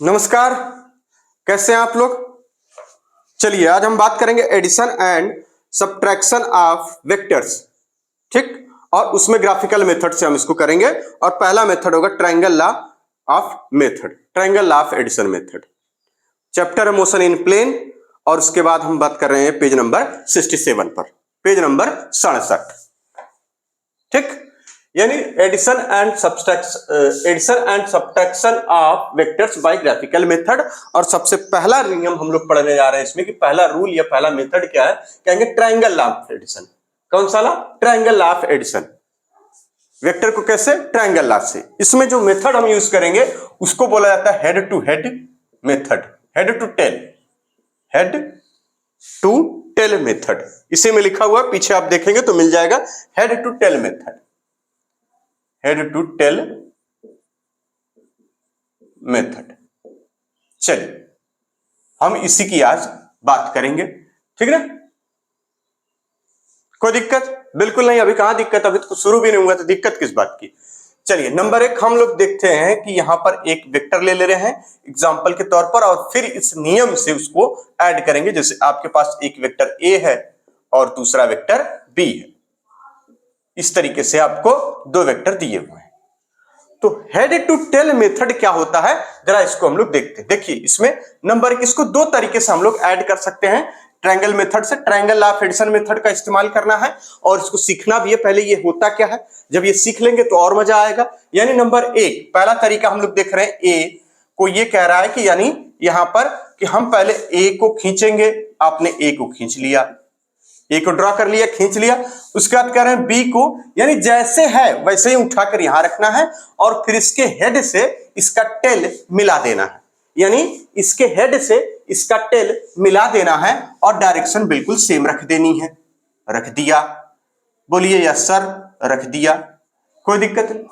नमस्कार, कैसे हैं आप लोग। चलिए आज हम बात करेंगे addition and subtraction of vectors. ठीक, और उसमें ग्राफिकल मेथड से हम इसको करेंगे। और पहला मेथड होगा triangle law of method, triangle law of addition method. Chapter है मोशन इन प्लेन। और उसके बाद हम बात कर रहे हैं पेज नंबर 67 पर, पेज नंबर 67। ठीक, यानी addition and subtraction of vectors by graphical method. और सबसे पहला नियम हम लोग पढ़ने जा रहे हैं इसमें कि पहला रूल या पहला मेथड क्या है, कहेंगे ट्रायंगल लॉ ऑफ एडिशन। कौन सा law? Triangle law of addition. Vector को कैसे? ट्रायंगल लॉ से। इसमें जो मेथड हम यूज करेंगे उसको बोला जाता है head to head method, head to tail, head to tail method. इसी में लिखा हुआ पीछे आप देखेंगे तो मिल जाएगा, head to tail method, head to tail method. चलिए हम इसी की आज बात करेंगे, ठीक ना। कोई दिक्कत? बिल्कुल नहीं, अभी कहां दिक्कत, अभी तो शुरू भी नहीं हुआ तो दिक्कत किस बात की। चलिए नंबर 1 हम लोग देखते हैं कि यहां पर एक वेक्टर ले रहे हैं एग्जांपल के तौर पर, और फिर इस नियम से उसको ऐड करेंगे। जैसे आपके पास एक वेक्टर ए है और दूसरा वेक्टर बी है, इस तरीके से आपको दो वेक्टर दिए हुए हैं। तो हेड टू टेल मेथड क्या होता है, जरा इसको हम लोग देखते हैं। देखिए इसमें नंबर 1 इसको दो तरीके से हम लोग ऐड कर सकते हैं ट्रायंगल मेथड से। Triangle law of addition method का इस्तेमाल करना है और इसको सीखना भी है पहले ये होता क्या है। जब ये सीख लेंगे तो और मजा आएगा। यानी नंबर 1 पहला तरीका हम लोग देख रहे हैं, ए को ये कह रहा है कि यानी यहां पर कि हम पहले ए को खींचेंगे। आपने ए को खींच लिया, ए को ड्रॉ कर लिया, खींच लिया। उसके बाद कह रहे हैं बी को, यानी जैसे है वैसे ही उठाकर यहां रखना है और फिर इसके हेड से इसका टेल मिला देना है। यानी इसके हेड से इसका टेल मिला देना है और डायरेक्शन बिल्कुल सेम रख देनी है। रख दिया, बोलिए यस सर, रख दिया, कोई दिक्कत नहीं।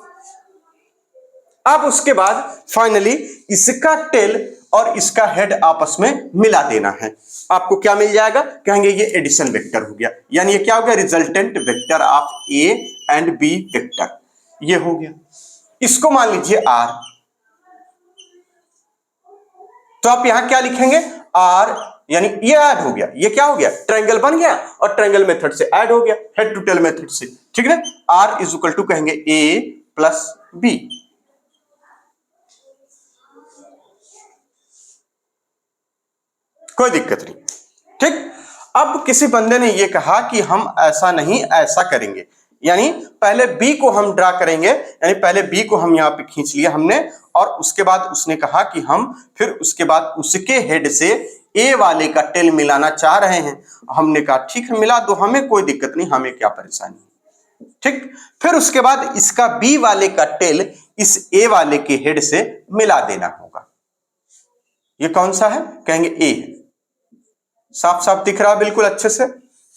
अब उसके बाद फाइनली इसका टेल और इसका हेड आपस में मिला देना है। आपको क्या मिल जाएगा, कहेंगे ये एडिशन वेक्टर हो गया। यानी ये क्या हो गया, resultant vector of A and B vector, ये हो गया। इसको मान लीजिए आर, तो आप यहां क्या लिखेंगे, आर, यानी ये ऐड हो गया, ये क्या हो गया, ट्रायंगल बन गया और ट्रायंगल मेथड से ऐड हो गया हेड टू टेल मेथड से, ठीक है। आर इज इक्वल टू कहेंगे ए प्लस बी। कोई दिक्कत नहीं, ठीक। अब किसी बंदे ने यह कहा कि हम ऐसा नहीं ऐसा करेंगे, यानी पहले बी को हम ड्रा करेंगे। यानी पहले बी को हम यहां पे खींच लिया हमने और उसके बाद उसने कहा कि हम फिर उसके बाद उसके हेड से ए वाले का टेल मिलाना चाह रहे हैं। हमने कहा ठीक है मिला दो, हमें कोई दिक्कत नहीं, हमें क्या परेशानी, ठीक। फिर उसके बाद इसका बी वाले का टेल इस ए वाले के हेड से मिला देना होगा। ये कौन सा है, कहेंगे ए है। साफ साफ दिख रहा है बिल्कुल अच्छे से,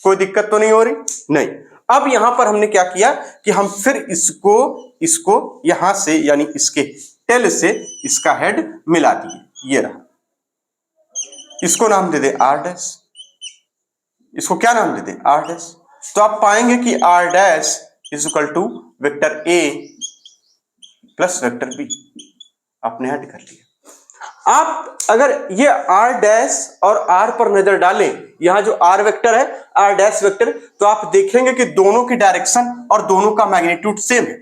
कोई दिक्कत तो नहीं हो रही, नहीं। अब यहां पर हमने क्या किया कि हम फिर इसको यहां से यानी इसके टेल से इसका हेड मिला दिए। ये रहा, इसको नाम दे दे आर डैश, इसको क्या नाम दे दे, आर डैश। तो आप पाएंगे कि R dash is equal to vector A plus vector B, आपने ऐड कर लिया। आप अगर ये आर डैश और आर पर नजर डालें, यहां जो आर वेक्टर है, आर डैश वेक्टर, तो आप देखेंगे कि दोनों की डायरेक्शन और दोनों का मैग्नीट्यूड सेम है।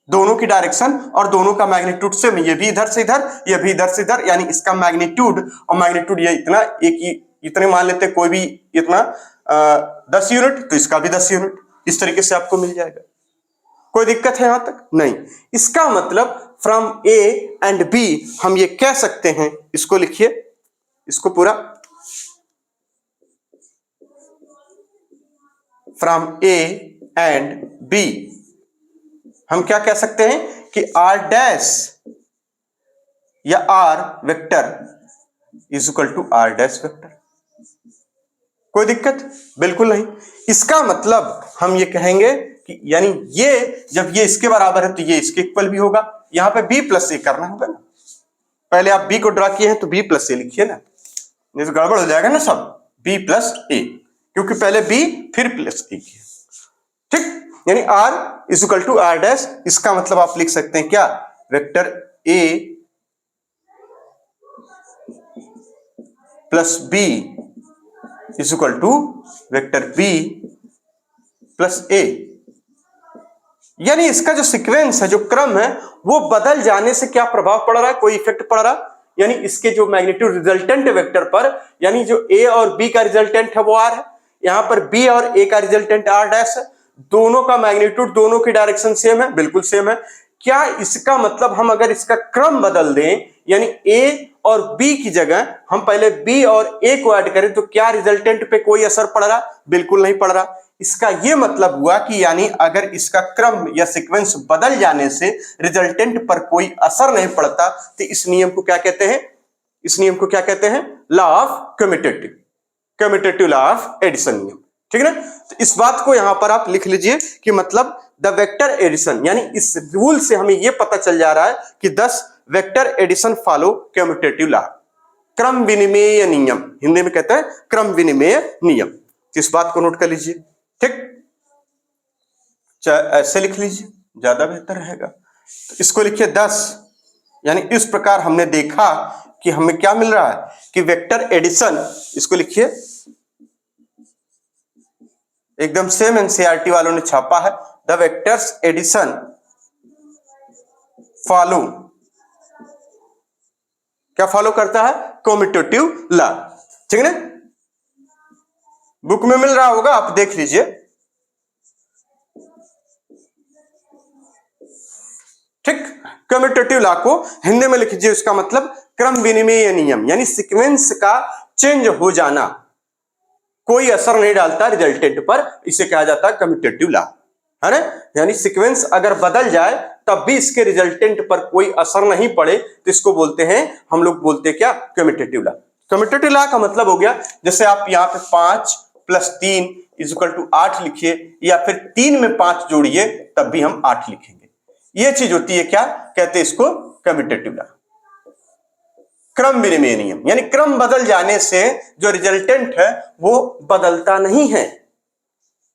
दोनों की डायरेक्शन और दोनों का मैग्नीट्यूड सेम है। ये भी इधर से इधर, ये भी इधर से इधर, यानी इसका मैग्नीट्यूड और मैग्नीट्यूड ये इतना, एक ही इतने मान लेते, कोई भी इतना 10 यूनिट, तो इसका भी 10 यूनिट, इस तरीके से आपको मिल जाएगा। कोई दिक्कत है यहां तक? नहीं। इसका मतलब फ्रॉम ए एंड बी हम ये कह सकते हैं, इसको लिखिए, इसको पूरा, फ्रॉम ए एंड बी हम क्या कह सकते हैं कि आर डैश या R vector is equal to R dash vector. कोई दिक्कत? बिल्कुल नहीं। इसका मतलब हम ये कहेंगे कि यानी ये जब ये इसके बराबर है तो ये इसके इक्वल भी होगा। यहां पे बी प्लस ए करना होगा ना, पहले आप बी को ड्रा किए हैं तो बी प्लस ए लिखिए ना, नहीं तो गड़बड़ हो जाएगा ना सब, बी प्लस ए, क्योंकि पहले बी फिर प्लस ए किया, ठीक। यानी R is equal to R dash, इसका मतलब आप लिख सकते हैं क्या, vector A plus B is equal to vector B plus A. यानी इसका जो सीक्वेंस है, जो क्रम है, वो बदल जाने से क्या प्रभाव पड़ रहा है, कोई इफेक्ट पड़ रहा है। यानी इसके जो मैग्नीट्यूड रिजल्टेंट वेक्टर पर, यानी जो ए और बी का रिजल्टेंट है वो आर है, यहां पर बी और ए का रिजल्टेंट आर डैश है, दोनों का मैग्नीट्यूड, दोनों की डायरेक्शन सेम है, बिल्कुल सेम है। क्या इसका मतलब हम अगर इसका क्रम बदल दें, यानी ए और बी की जगह हम पहले बी और ए को ऐड करें, तो क्या रिजल्टेंट पे कोई असर पड़ रहा? बिल्कुल नहीं पड़ रहा। इसका यह मतलब हुआ कि यानी अगर इसका क्रम या सीक्वेंस बदल जाने से रिजल्टेंट पर कोई असर नहीं पड़ता, तो इस नियम को क्या कहते हैं? इस नियम को क्या कहते हैं? Law of commutative, commutative law of addition नियम। ठीक है ना? तो इस बात को यहां पर आप लिख लीजिए कि मतलब द वेक्टर एडिशन, यानी इस रूल से हमें यह पता चल जा रहा है कि 10 vector addition follow commutative law, क्रम विनिमेय नियम, हिंदी में कहते हैं क्रम विनिमेय नियम। तो इस बात को नोट कर लीजिए। ठीक, ऐसे लिख लीजिए, ज्यादा बेहतर रहेगा। तो इसको लिखिए 10, यानी इस प्रकार हमने देखा कि हमें क्या मिल रहा है कि वेक्टर एडिशन, इसको लिखिए, एकदम सेम एनसीईआरटी वालों ने छापा है, द वेक्टर्स एडिशन फॉलो, क्या फॉलो करता है? Commutative law. ठीक है ना? बुक में मिल रहा होगा, आप देख लीजिए। ठीक, कम्यूटेटिव लॉ को हिंदी में लिख लीजिए, उसका मतलब क्रम विनिमेय नियम, यानी सीक्वेंस का चेंज हो जाना कोई असर नहीं डालता रिजल्टेंट पर, इसे कहा जाता है कम्यूटेटिव लॉ, है ना? यानी सीक्वेंस अगर बदल जाए तब भी इसके रिजल्टेंट पर कोई असर नहीं पड़े, तो इसको बोलते हैं, हम लोग बोलते हैं क्या? Commutative law. कम्यूटेटिव लॉ का मतलब हो गया, जैसे आप यहाँ पे 5 + 3 = 8 लिखिए, या फिर 3 में 5 जोड़िए तब भी हम 8 लिखेंगे। ये चीज होती है, क्या कहते हैं इसको? कम्यूटेटिव लॉ, क्रम विनिमेय नियम। यानी क्रम बदल जाने से जो रिजल्टेंट है वो बदलता नहीं है,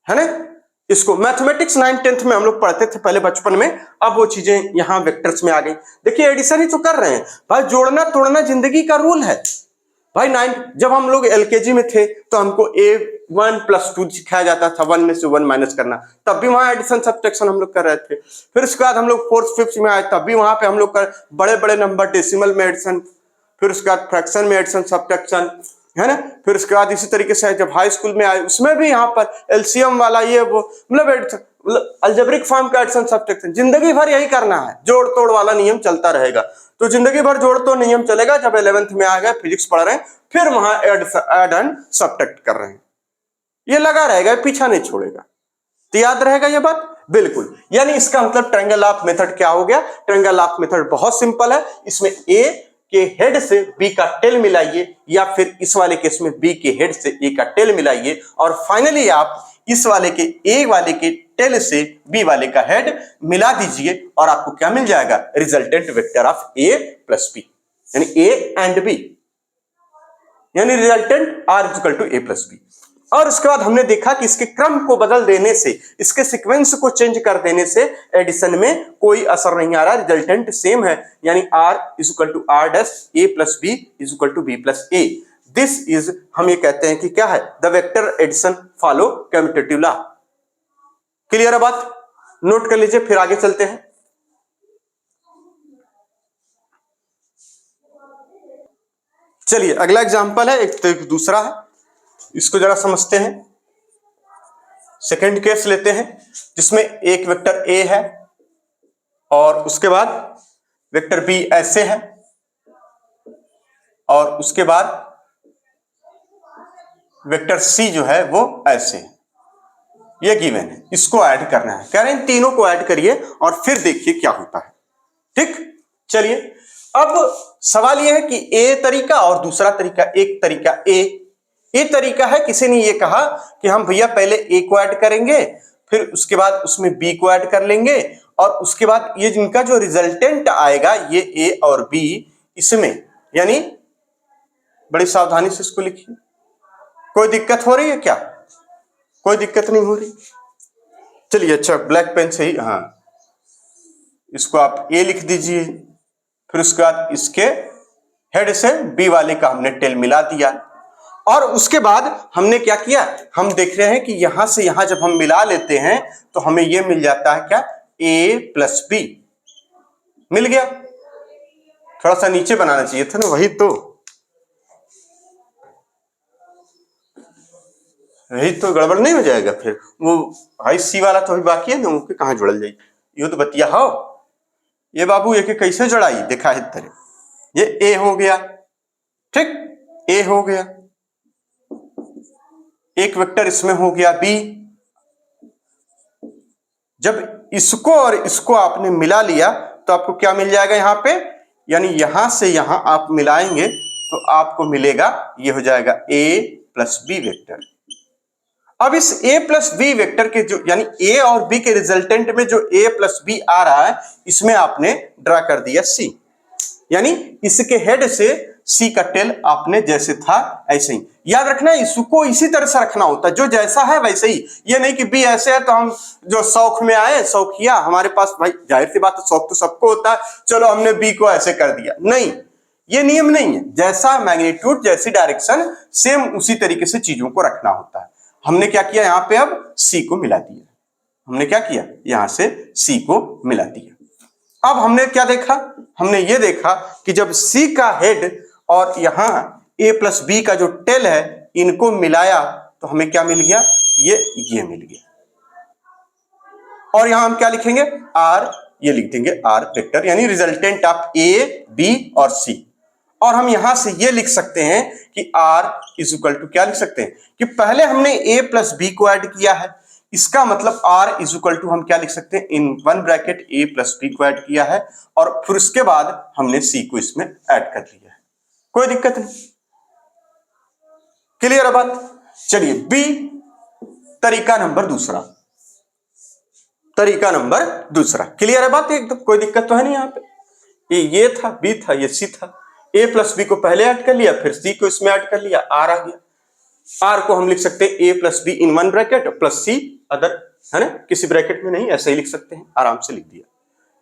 है ना? इसको मैथमेटिक्स 9th-10th में हम लोग पढ़ते थे पहले बचपन में, अब वो चीजें यहां वेक्टर्स में आ गई। देखिए एडिशन ही तो कर रहे हैं भाई, जोड़ना तोड़ना जिंदगी का रूल है भाई। जब हम लोग एलकेजी में थे तो हमको a1 + 2 सिखाया जाता था, 1 में से 1 माइनस करना, तब भी वहां एडिशन सब्ट्रैक्शन हम लोग कर रहे थे। फिर उसके बाद हम लोग 4th 5th में आए, तब भी वहां पे हम लोग कर बड़े बड़े नंबर डेसिमल में एडिशन, फिर उसके बाद फ्रैक्शन में एडिशन सब्ट्रैक्शन, है ना? फिर उसके बाद इसी तरीके से जब हाई स्कूल में आए, उसमें भी यहाँ पर एलसीएम वाला ये वो, मतलब अलजेब्रिक फॉर्म का एडिशन सब्ट्रैक्शन, जिंदगी भर यही करना है, जोड़ तोड़ वाला नियम चलता रहेगा। तो जिंदगी भर जोड़ तोड़ नियम चलेगा। जब 11th में आ गए, फिजिक्स पढ़ रहे हैं, फिर वहां ऐड एंड सब्ट्रैक्ट कर रहे हैं, ये लगा रहेगा, पीछा नहीं छोड़ेगा। तो याद रहेगा ये बात, बिल्कुल। यानी इसका मतलब ट्रायंगल ऑफ मेथड क्या हो गया? ट्रायंगल ऑफ मेथड बहुत सिंपल है, इसमें ए के हेड से बी का टेल मिलाइए, या फिर इस वाले केस में बी के हेड से ए का टेल मिलाइए, और फाइनली आप इस वाले के ए वाले के टेल से बी वाले का हेड मिला दीजिए, और आपको क्या मिल जाएगा? Resultant vector of A plus B, यानी ए एंड बी, यानी resultant R equal to A plus B. और उसके बाद हमने देखा कि इसके क्रम को बदल देने से, इसके सीक्वेंस को चेंज कर देने से एडिशन में कोई असर नहीं आ रहा, रिजल्टेंट सेम है, यानी r equal to r dash a plus b equal to b plus a। This is, हम ये कहते हैं कि क्या है? The vector addition follow commutative law. Clear है बात? नोट कर लीजिए, फिर आगे चलते हैं। चलिए अगला एग्जांपल है, एक दूसरा है, इसको जरा समझते हैं। सेकंड केस लेते हैं, जिसमें एक वेक्टर ए है और उसके बाद वेक्टर बी ऐसे है, और उसके बाद वेक्टर सी जो है वो ऐसे है, ये गिवन है। इसको ऐड करना है, कह रहे हैं तीनों को ऐड करिए और फिर देखिए क्या होता है। ठीक, चलिए अब सवाल यह है कि ए तरीका और दूसरा तरीका। एक तरीका ए तरीका है, किसी ने ये कहा कि हम भैया पहले ए को ऐड करेंगे, फिर उसके बाद उसमें बी को ऐड कर लेंगे, और उसके बाद ये जिनका जो रिजल्टेंट आएगा ये ए और बी, इसमें, यानी बड़ी सावधानी से इसको लिखिए। कोई दिक्कत हो रही है क्या? कोई दिक्कत नहीं हो रही? चलिए अच्छा, ब्लैक पेन से ही, हाँ, इसको आप ए लिख दीजिए, फिर उसके बाद इसके हेड से बी वाले का हमने टेल मिला दिया और उसके बाद हमने क्या किया, हम देख रहे हैं कि यहां से यहां जब हम मिला लेते हैं तो हमें यह मिल जाता है क्या, ए प्लस बी मिल गया। थोड़ा सा नीचे बनाना चाहिए था ना, वही तो गड़बड़ नहीं हो जाएगा फिर। वो भाई सी वाला तो अभी बाकी है ना, उनके कहां जुड़ल जाए, ये तो बतिया हो। ये बाबू एक कैसे जुड़ाई, देखा है तरह, ये ए हो गया, ठीक, ए हो गया, एक वेक्टर इसमें हो गया बी। जब इसको और इसको आपने मिला लिया तो आपको क्या मिल जाएगा यहां पे, यानी यहां से यहां आप मिलाएंगे तो आपको मिलेगा, ये हो जाएगा ए प्लस बी वेक्टर। अब इस ए प्लस बी वेक्टर के जो, यानी ए और बी के रिजल्टेंट में जो ए प्लस बी आ रहा है, इसमें आपने ड्रा कर दिया सी, यानी इसके हेड से सी का टेल आपने जैसे था ऐसे ही। याद रखना इसको इसी तरह से रखना होता है, जो जैसा है वैसे ही। ये नहीं कि बी ऐसे है तो हम जो शौक में आए, शौकिया हमारे पास, भाई जाहिर सी बात है शौक तो सबको होता है, चलो हमने बी को ऐसे कर दिया, नहीं, ये नियम नहीं है। जैसा मैग्नीट्यूड, जैसी डायरेक्शन, सेम उसी तरीके से चीजों को रखना होता है। हमने क्या किया यहां पे, अब सी को मिला दिया, हमने क्या किया यहां से सी को मिला दिया। अब हमने क्या देखा, हमने ये देखा कि जब सी का हेड और यहां ए प्लस बी का जो टेल है, इनको मिलाया तो हमें क्या मिल गया, ये मिल गया। और यहां हम क्या लिखेंगे, आर, ये लिख देंगे आर वेक्टर, यानी रिजल्टेंट ऑफ ए बी और सी। और हम यहां से ये लिख सकते हैं कि आर इज इक्वल टू, क्या लिख सकते हैं कि पहले हमने ए प्लस बी को ऐड किया है, इसका मतलब आर इज इक्वल टू हम क्या लिख सकते हैं, in one bracket A plus B को ऐड किया है और फिर उसके बाद हमने सी को इसमें ऐड कर लिया है, कोई दिक्कत नहीं, क्लियर है बात। चलिए बी, तरीका नंबर दूसरा, तरीका नंबर दूसरा, क्लियर है बात एकदम, कोई दिक्कत तो है नहीं। यहां पे ये था, बी था, ये सी था, ए प्लस बी को पहले ऐड कर लिया, फिर सी को इसमें ऐड कर लिया, आर आ गया। आर को हम लिख सकते हैं A plus B in one bracket plus C other, है ना, किसी ब्रैकेट में नहीं, ऐसे ही लिख सकते हैं, आराम से लिख दिया।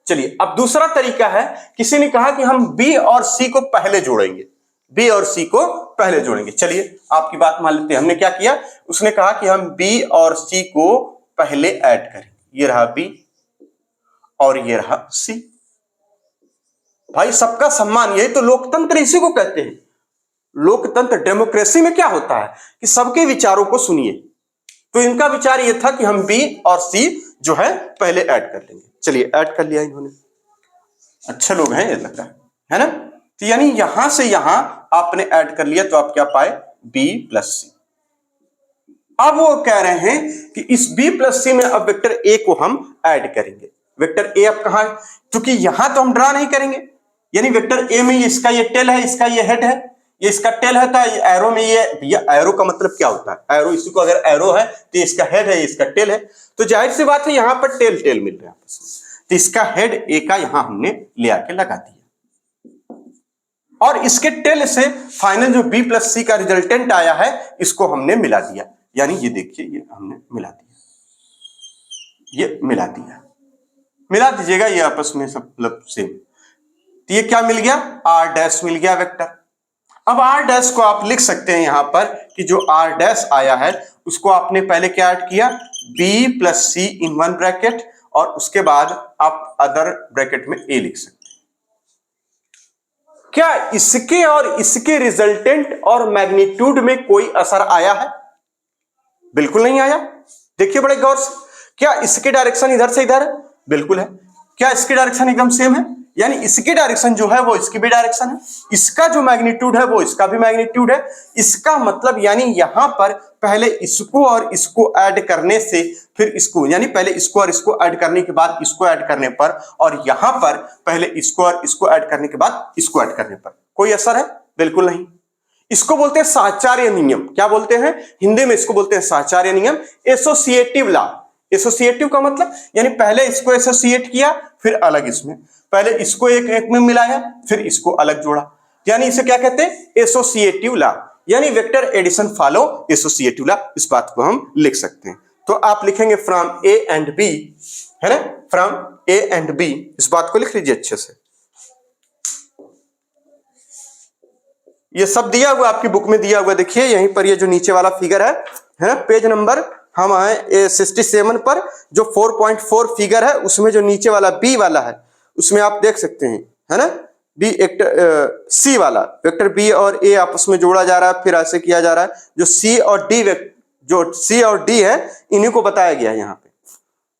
चलिए अब दूसरा तरीका है, किसी ने कहा कि हम बी और सी को पहले जोड़ेंगे, बी और सी को पहले जोड़ेंगे। चलिए आपकी बात मान लेते हैं, हमने क्या किया, उसने कहा कि हम बी और सी को पहले ऐड करें, ये रहा बी और ये रहा सी। भाई सबका सम्मान, यही तो लोकतंत्र इसी को कहते हैं। लोकतंत्र, डेमोक्रेसी में क्या होता है कि सबके विचारों को सुनिए, तो इनका विचार ये था कि हम बी और सी जो है पहले ऐड कर लेंगे। चलिए ऐड कर लिया इन्होंने, अच्छे लोग हैं ये लगता है ना। तो यानी यहां से यहां आपने ऐड कर लिया तो आप क्या पाए, बी प्लस सी। अब वो कह रहे हैं कि इस बी प्लस सी में अब वेक्टर ए को हम ऐड करेंगे। वेक्टर ए अब कहां है, क्योंकि यहां तो हम ड्रा नहीं करेंगे, यानी वेक्टर ए में इसका ये टेल है, इसका ये हेड है, ये इसका टेल है, तो एरो में ये एरो का मतलब क्या होता है, एरो, इसी को अगर एरो है तो इसका हेड है, इसका टेल है, तो जाहिर सी बात है यहां पर टेल टेल मिल रहा है आपस में, तो इसका हेड ए का यहां हमने ले आके लगा दिया और इसके टेल से फाइनल जो बी प्लस सी का रिजल्टेंट आया है इसको हमने मिला दिया। यानी ये देखिए, ये हमने मिला दिया, ये मिला दिया, मिला दीजिएगा ये आपस में सब मतलब सेम। तो ये क्या मिल गया, आर डैश मिल गया वेक्टर। अब आर डैश को आप लिख सकते हैं यहां पर कि जो आर डैश आया है उसको आपने पहले क्या ऐड किया, B plus C in one bracket और उसके बाद आप अदर ब्रैकेट में ए लिख सकते हैं। क्या इसके और इसके रिजल्टेंट और मैग्नीट्यूड में कोई असर आया है, बिल्कुल नहीं आया। देखिए बड़े गौर से, क्या इसके डायरेक्शन इधर से इधर है, बिल्कुल है। क्या इसकी डायरेक्शन एकदम सेम है, यानी इसकी डायरेक्शन जो है वो इसकी भी डायरेक्शन है, इसका जो मैग्नीट्यूड है वो इसका भी मैग्नीट्यूड है। इसका मतलब यानी यहां पर पहले इसको और इसको ऐड करने से फिर इसको, यानी पहले इसको और इसको ऐड करने के बाद इसको ऐड करने पर, और यहां पर पहले इसको और इसको ऐड करने के बाद इसको ऐड करने पर कोई असर है, बिल्कुल नहीं। इसको बोलते हैं साहचर्य नियम। क्या बोलते हैं हिंदी में, इसको बोलते हैं साहचर्य नियम, एसोसिएटिव लॉ। एसोसिएटिव का मतलब यानी पहले इसको एसोसिएट किया फिर अलग इसमें, पहले इसको एक एक में मिलाया फिर इसको अलग जोड़ा, यानी इसे क्या कहते हैं, एसोसिएटिव लॉ, यानी vector addition follow associative law, इस बात को हम लिख सकते हैं। तो आप लिखेंगे फ्रॉम ए एंड बी, है ना, फ्रॉम ए एंड बी, इस बात को लिख लीजिए अच्छे से। ये सब दिया हुआ आपकी बुक में दिया हुआ, देखिए यहीं पर ये जो नीचे वाला फिगर है ना, पेज नंबर हम आए 67 पर, जो 4.4 फिगर है उसमें जो नीचे वाला बी वाला है उसमें आप देख सकते हैं, है ना, बी सी वाला वेक्टर बी और ए आपस में जोड़ा जा रहा है, फिर ऐसे किया जा रहा है, जो सी और डी जो सी और डी है इन्हीं को बताया गया है यहाँ पे।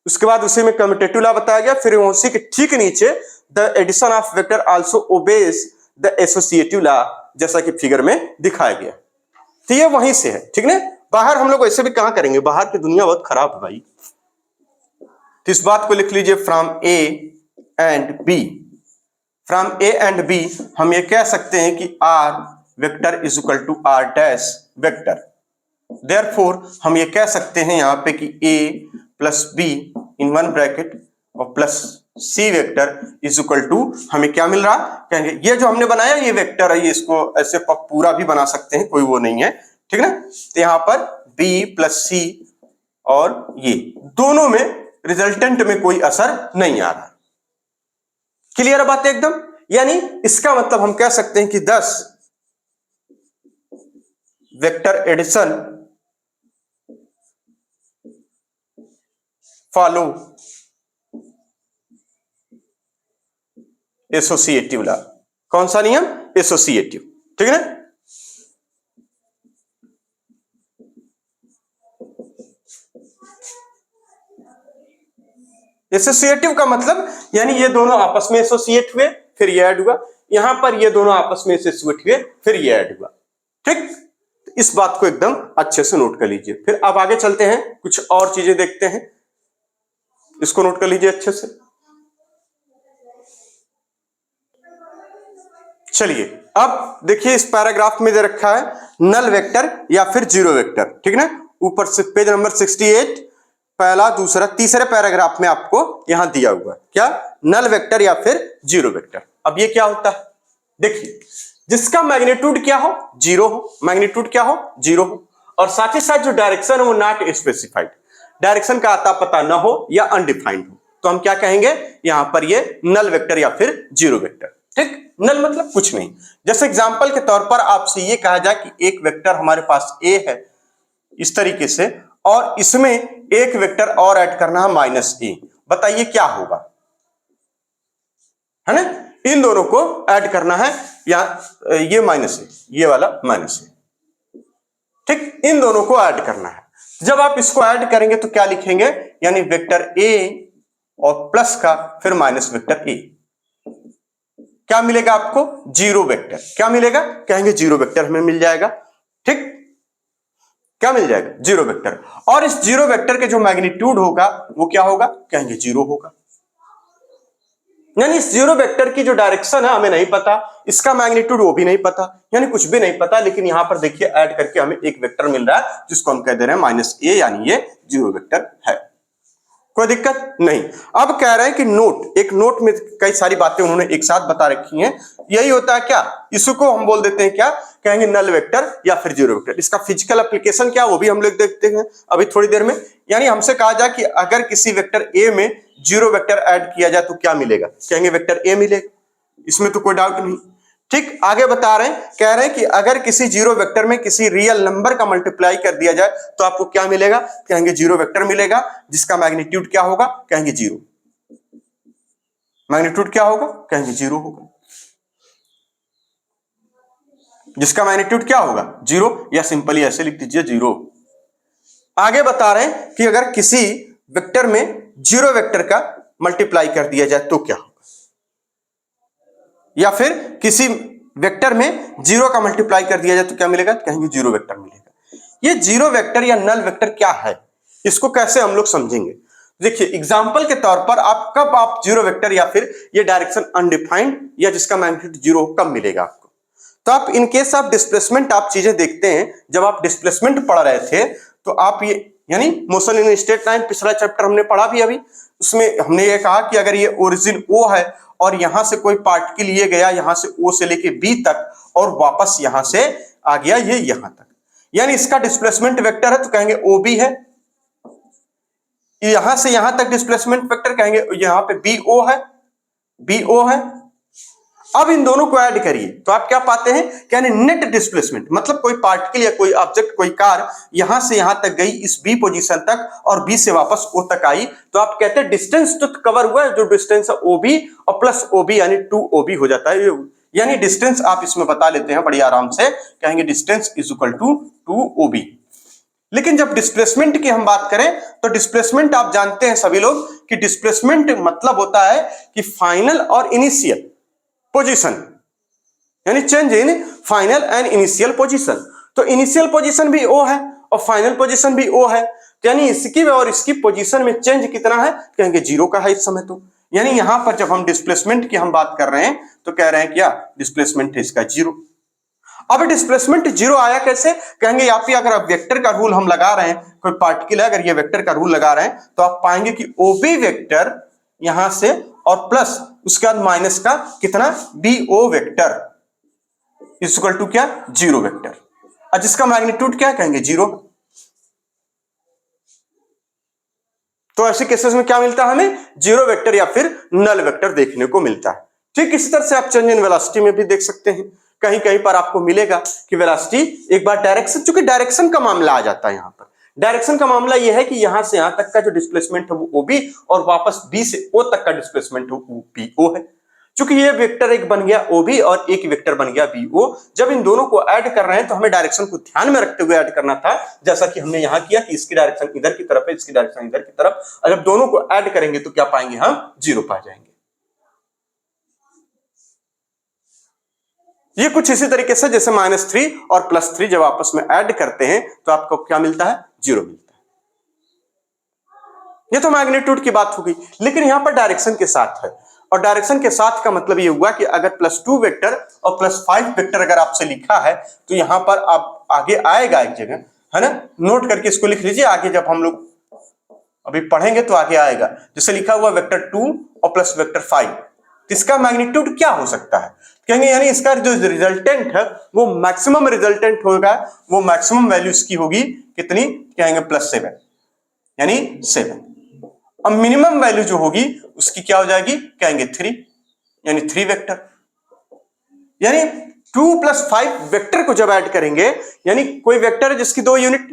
उसके बाद उसी में कम्यूटेटिव लॉ बताया गया, फिर उसी के ठीक नीचे the addition of vector also obeys the associative law, जैसा कि फिगर में दिखाया गया। तो ये वहीं से है, ठीक ना। बाहर हम लोग ऐसे भी कहां करेंगे, बाहर की दुनिया बहुत खराब है भाई। तो इस बात को लिख लीजिए, from A and B, from A and B हम ये कह सकते हैं कि R vector is equal to R dash vector. Therefore हम ये कह सकते हैं यहाँ पे कि A plus B in one bracket और plus C vector is equal to, हमें क्या मिल रहा, कहेंगे ये जो हमने बनाया ये वेक्टर है, ये इसको ऐसे पूरा भी बना सकते हैं, कोई वो नहीं है, ठीक ना। तो यहाँ पर बी प्लस सी और ये दोनों में रिजल्टेंट में कोई असर नहीं आ रहा। क्लियर है बात एकदम। यानी इसका मतलब हम कह सकते हैं कि 10 vector addition follow associative law. कौन सा नियम, एसोसिएटिव, ठीक है ना। एसोसिएटिव का मतलब यानी ये दोनों आपस में एसोसिएट हुए फिर ये ऐड हुआ, यहां पर ये दोनों आपस में एसोसिएट हुए फिर ये ऐड हुआ, ठीक। इस बात को एकदम अच्छे से नोट कर लीजिए। फिर अब आगे चलते हैं, कुछ और चीजें देखते हैं, इसको नोट कर लीजिए अच्छे से। चलिए अब देखिए इस पैराग्राफ में दे रखा है नल वेक्टर या फिर जीरो वेक्टर, ठीक ना। ऊपर से पेज नंबर 68 पहला दूसरा तीसरे पैराग्राफ में आपको यहां दिया हुआ है क्या, नल वेक्टर या फिर जीरो वेक्टर। अब ये क्या होता है, देखिए जिसका मैग्नीट्यूड क्या हो, जीरो हो, मैग्नीट्यूड क्या हो, जीरो हो, और साथ ही साथ जो डायरेक्शन है वो नॉट स्पेसिफाइड, डायरेक्शन का आता पता ना हो या अनडिफाइंड हो, तो हम क्या कहेंगे यहां पर ये नल वेक्टर या फिर जीरो वेक्टर, ठीक। नल मतलब कुछ नहीं। जैसे एग्जांपल के तौर पर आपसे ये कहा जाए कि एक वेक्टर हमारे पास ए है इस तरीके से, और इसमें एक वेक्टर और ऐड करना है माइनस ए, बताइए क्या होगा, है ना। इन दोनों को ऐड करना है, या ये माइनस है, ये वाला माइनस है, ठीक, इन दोनों को ऐड करना है। जब आप इसको ऐड करेंगे तो क्या लिखेंगे, यानी वेक्टर ए और प्लस का फिर माइनस वेक्टर ए, क्या मिलेगा आपको, जीरो वेक्टर। क्या मिलेगा, कहेंगे जीरो वेक्टर हमें मिल जाएगा, ठीक, क्या मिल जाएगा, जीरो वेक्टर। और इस जीरो वेक्टर के जो मैग्नीट्यूड होगा वो क्या होगा, कहेंगे जीरो होगा। यानी इस जीरो वेक्टर की जो डायरेक्शन है हमें नहीं पता, इसका मैग्नीट्यूड वो भी नहीं पता, यानी कुछ भी नहीं पता, लेकिन यहां पर देखिए ऐड करके हमें एक वेक्टर मिल रहा है जिसको हम कह दे रहे हैं माइनस ए, यानी ये जीरो वेक्टर है, कोई दिक्कत नहीं। अब कह रहे हैं कि नोट, एक नोट में कई सारी बातें उन्होंने एक साथ बता रखी हैं, यही होता है क्या, इसको हम बोल देते हैं क्या, कहेंगे नल वेक्टर या फिर जीरो वेक्टर। इसका फिजिकल एप्लीकेशन क्या वो भी हम लोग देखते हैं अभी थोड़ी देर में। यानी हमसे कहा जाए कि अगर किसी वेक्टर ए में जीरो वेक्टर ऐड किया जाए तो क्या मिलेगा, कहेंगे वेक्टर ए मिलेगा, इसमें तो कोई डाउट नहीं, ठीक। आगे बता रहे हैं, कह रहे हैं कि अगर किसी जीरो वेक्टर में किसी रियल नंबर का मल्टीप्लाई कर दिया जाए तो आपको क्या मिलेगा, कहेंगे जीरो वेक्टर मिलेगा, जिसका मैग्नीट्यूड क्या होगा, कहेंगे जीरो, मैग्नीट्यूड क्या होगा, कहेंगे जीरो होगा, जिसका मैग्नीट्यूड क्या होगा, जीरो, या सिंपली ऐसे लिख दीजिए जीरो। आगे बता रहे हैं कि अगर किसी वेक्टर में जीरो वेक्टर का मल्टीप्लाई कर दिया जाए तो क्या होगा, या फिर किसी वेक्टर में जीरो का मल्टीप्लाई कर दिया जाए तो क्या मिलेगा, कहेंगे जीरो वेक्टर मिलेगा। ये जीरो वेक्टर या नल वेक्टर क्या है, इसको कैसे हम लोग समझेंगे, देखिए एग्जांपल के तौर पर आप कब आप जीरो वेक्टर या फिर ये डायरेक्शन अनडिफाइंड या जिसका मैग्नीट्यूड जीरो कब मिलेगा आपको, तो आप इन केस ऑफ डिस्प्लेसमेंट आप चीजें देखते हैं। जब आप डिस्प्लेसमेंट पढ़ रहे थे तो आप ये यानी मोशन इन स्ट्रेट लाइन पिछला चैप्टर हमने पढ़ा भी अभी, उसमें हमने ये कहा कि अगर ये ओरिजिन ओ है और यहां से कोई पार्टिकल लिए गया यहां से ओ से लेके बी तक और वापस यहां से आ गया ये यहां तक, यानी इसका डिस्प्लेसमेंट वेक्टर है तो कहेंगे ओ बी है, यहां से यहां तक डिस्प्लेसमेंट वेक्टर कहेंगे यहां पे बी ओ है, बी ओ है। अब इन दोनों को ऐड करिए तो आप क्या पाते हैं, यानी नेट डिस्प्लेसमेंट, मतलब कोई पार्टिकल या कोई ऑब्जेक्ट, कोई कार यहां से यहां तक गई इस बी पोजीशन तक और बी से वापस ओ तक आई, तो आप कहते हैं डिस्टेंस तो कवर हुआ है, जो डिस्टेंस है ओबी और प्लस ओबी यानी 2OB हो जाता है। यानी डिस्टेंस आप इसमें बता लेते हैं बड़ी आराम से, कहेंगे distance is equal to 2OB। लेकिन जब डिस्प्लेसमेंट की हम बात करें तो डिस्प्लेसमेंट आप जानते हैं सभी लोग कि डिस्प्लेसमेंट मतलब होता है कि फाइनल और इनिशियल पोजीशन, यानी change in final and initial position. तो इनिशियल पोजीशन भी ओ है और फाइनल पोजीशन भी ओ है, यानी इसकी और इसकी पोजीशन में चेंज कितना है, कहेंगे 0 का है इस समय। तो यानी यहां पर जब हम डिस्प्लेसमेंट की हम बात कर रहे हैं तो कह रहे हैं क्या, डिस्प्लेसमेंट है इसका 0। अब डिस्प्लेसमेंट 0 आया कैसे, कहेंगे यहाँ पे अगर वेक्टर का रूल हम लगा रहे हैं, कोई पार्टिकल है अगर ये वेक्टर का रूल लगा रहे हैं तो आप पाएंगे कि ओबी वेक्टर यहां से और प्लस उसके बाद माइनस का कितना, BO vector is equal to क्या, 0 वेक्टर, और जिसका मैग्नीट्यूड क्या कहेंगे 0। तो ऐसे केसेस में क्या मिलता है हमें, 0 वेक्टर या फिर नल वेक्टर देखने को मिलता है। ठीक इसी तरह से आप चेंज इन वेलोसिटी में भी देख सकते हैं, कहीं कहीं पर आपको मिलेगा कि वेलोसिटी एक बार डायरेक्शन, चूंकि डायरेक्शन का मामला आ जाता है यहां पर, डायरेक्शन का मामला यह है कि यहां से यहां तक का जो डिस्प्लेसमेंट है वो ओबी और वापस बी से ओ तक का डिस्प्लेसमेंट वो बीओ है। चूंकि ये वेक्टर एक बन गया ओबी और एक वेक्टर बन गया बीओ, जब इन दोनों को ऐड कर रहे हैं तो हमें डायरेक्शन को ध्यान में रखते हुए ऐड करना था, जैसा कि हमने यहां किया कि इसकी डायरेक्शन इधर की तरफ है, इसकी डायरेक्शन इधर की तरफ, और जब दोनों को ऐड करेंगे तो क्या पाएंगे हम, 0 पा जाएंगे। ये कुछ इसी तरीके से जैसे -3 और +3 जब आपस में ऐड करते हैं तो आपको क्या मिलता है, 0 मिलता है। ये तो मैग्नीट्यूड की बात हो गई, लेकिन यहां पर डायरेक्शन के साथ है, और डायरेक्शन के साथ का मतलब ये हुआ कि अगर +2 वेक्टर और +5 वेक्टर अगर आपसे लिखा है तो यहां पर आप आगे आएगा एक जगह, है ना, नोट करके इसको लिख लीजिए, आगे जब हम लोग अभी पढ़ेंगे तो आगे आएगा। जैसे लिखा हुआ वेक्टर 2 और प्लस वेक्टर 5, इसका मैग्नीट्यूड क्या हो सकता है, कहेंगे यानी इसका जो रिजल्टेंट है वो मैक्सिमम रिजल्टेंट होगा, वो मैक्सिमम वैल्यू इसकी होगी कितनी, कहेंगे +7 यानी 7। अब मिनिमम वैल्यू जो होगी उसकी क्या हो जाएगी, कहेंगे 3 यानी 3 वेक्टर, यानी 2 + 5 वेक्टर को जब ऐड करेंगे, यानी कोई वेक्टर है जिसकी 2 यूनिट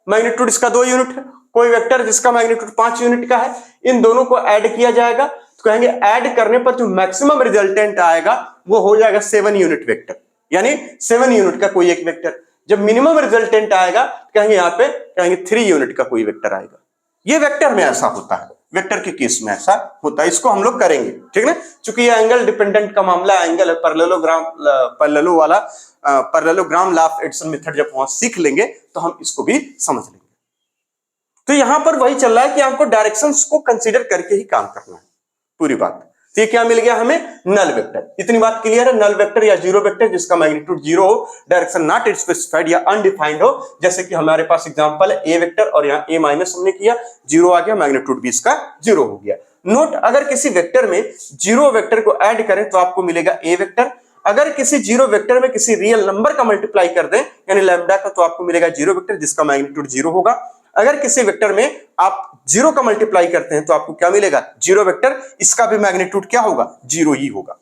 मैग्नीट्यूड, इसका 2 यूनिट है, कोई वेक्टर जिसका मैग्नीट्यूड 5 यूनिट का है, इन दोनों को ऐड किया जाएगा तो कहेंगे ऐड करने पर जो मैक्सिमम रिजल्टेंट आएगा वो हो जाएगा 7 यूनिट वेक्टर, यानी 7 यूनिट का कोई एक वेक्टर। जब मिनिमम रिजल्टेंट आएगा कहेंगे यहां पे, कहेंगे 3 यूनिट का कोई वेक्टर आएगा। ये वेक्टर में ऐसा होता है, वेक्टर के केस में ऐसा होता है, इसको हम लोग करेंगे, ठीक है ना, क्योंकि ये एंगल डिपेंडेंट का मामला, angle parallelogram law of addition method जब वहां सीख लेंगे तो हम इसको भी समझ लेंगे। तो यहां पर वही चल रहा है कि हमको डायरेक्शंस को कंसीडर करके ही काम करना है पूरी बात। तो ये क्या मिल गया हमें, नल वेक्टर। इतनी बात क्लियर है, नल वेक्टर या 0 वेक्टर जिसका मैग्नीट्यूड 0 हो, डायरेक्शन नॉट स्पेसिफाइड या अनडिफाइंड हो, जैसे कि हमारे पास एग्जांपल है ए वेक्टर और यहाँ a माइनस हमने किया, 0 आ गया, मैग्नीट्यूड भी इसका 0 हो गया। नोट, अगर किसी वेक्टर में 0 वेक्टर को ऐड करें तो आपको मिलेगा a वेक्टर, अगर किसी 0 वेक्टर में किसी रियल नंबर का मल्टीप्लाई कर दें यानी लैम्डा का, तो आपको मिलेगा 0 वेक्टर जिसका मैग्नीट्यूड 0 होगा। अगर किसी वेक्टर में आप 0 का मल्टीप्लाई करते हैं तो आपको क्या मिलेगा, 0 वेक्टर, इसका भी मैग्नीट्यूड क्या होगा, 0 ही होगा।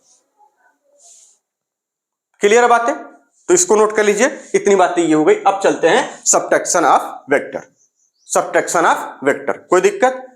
क्लियर है बातें, तो इसको नोट कर लीजिए, इतनी बातें ये हो गई। अब चलते हैं subtraction of vector. Subtraction of vector, कोई दिक्कत,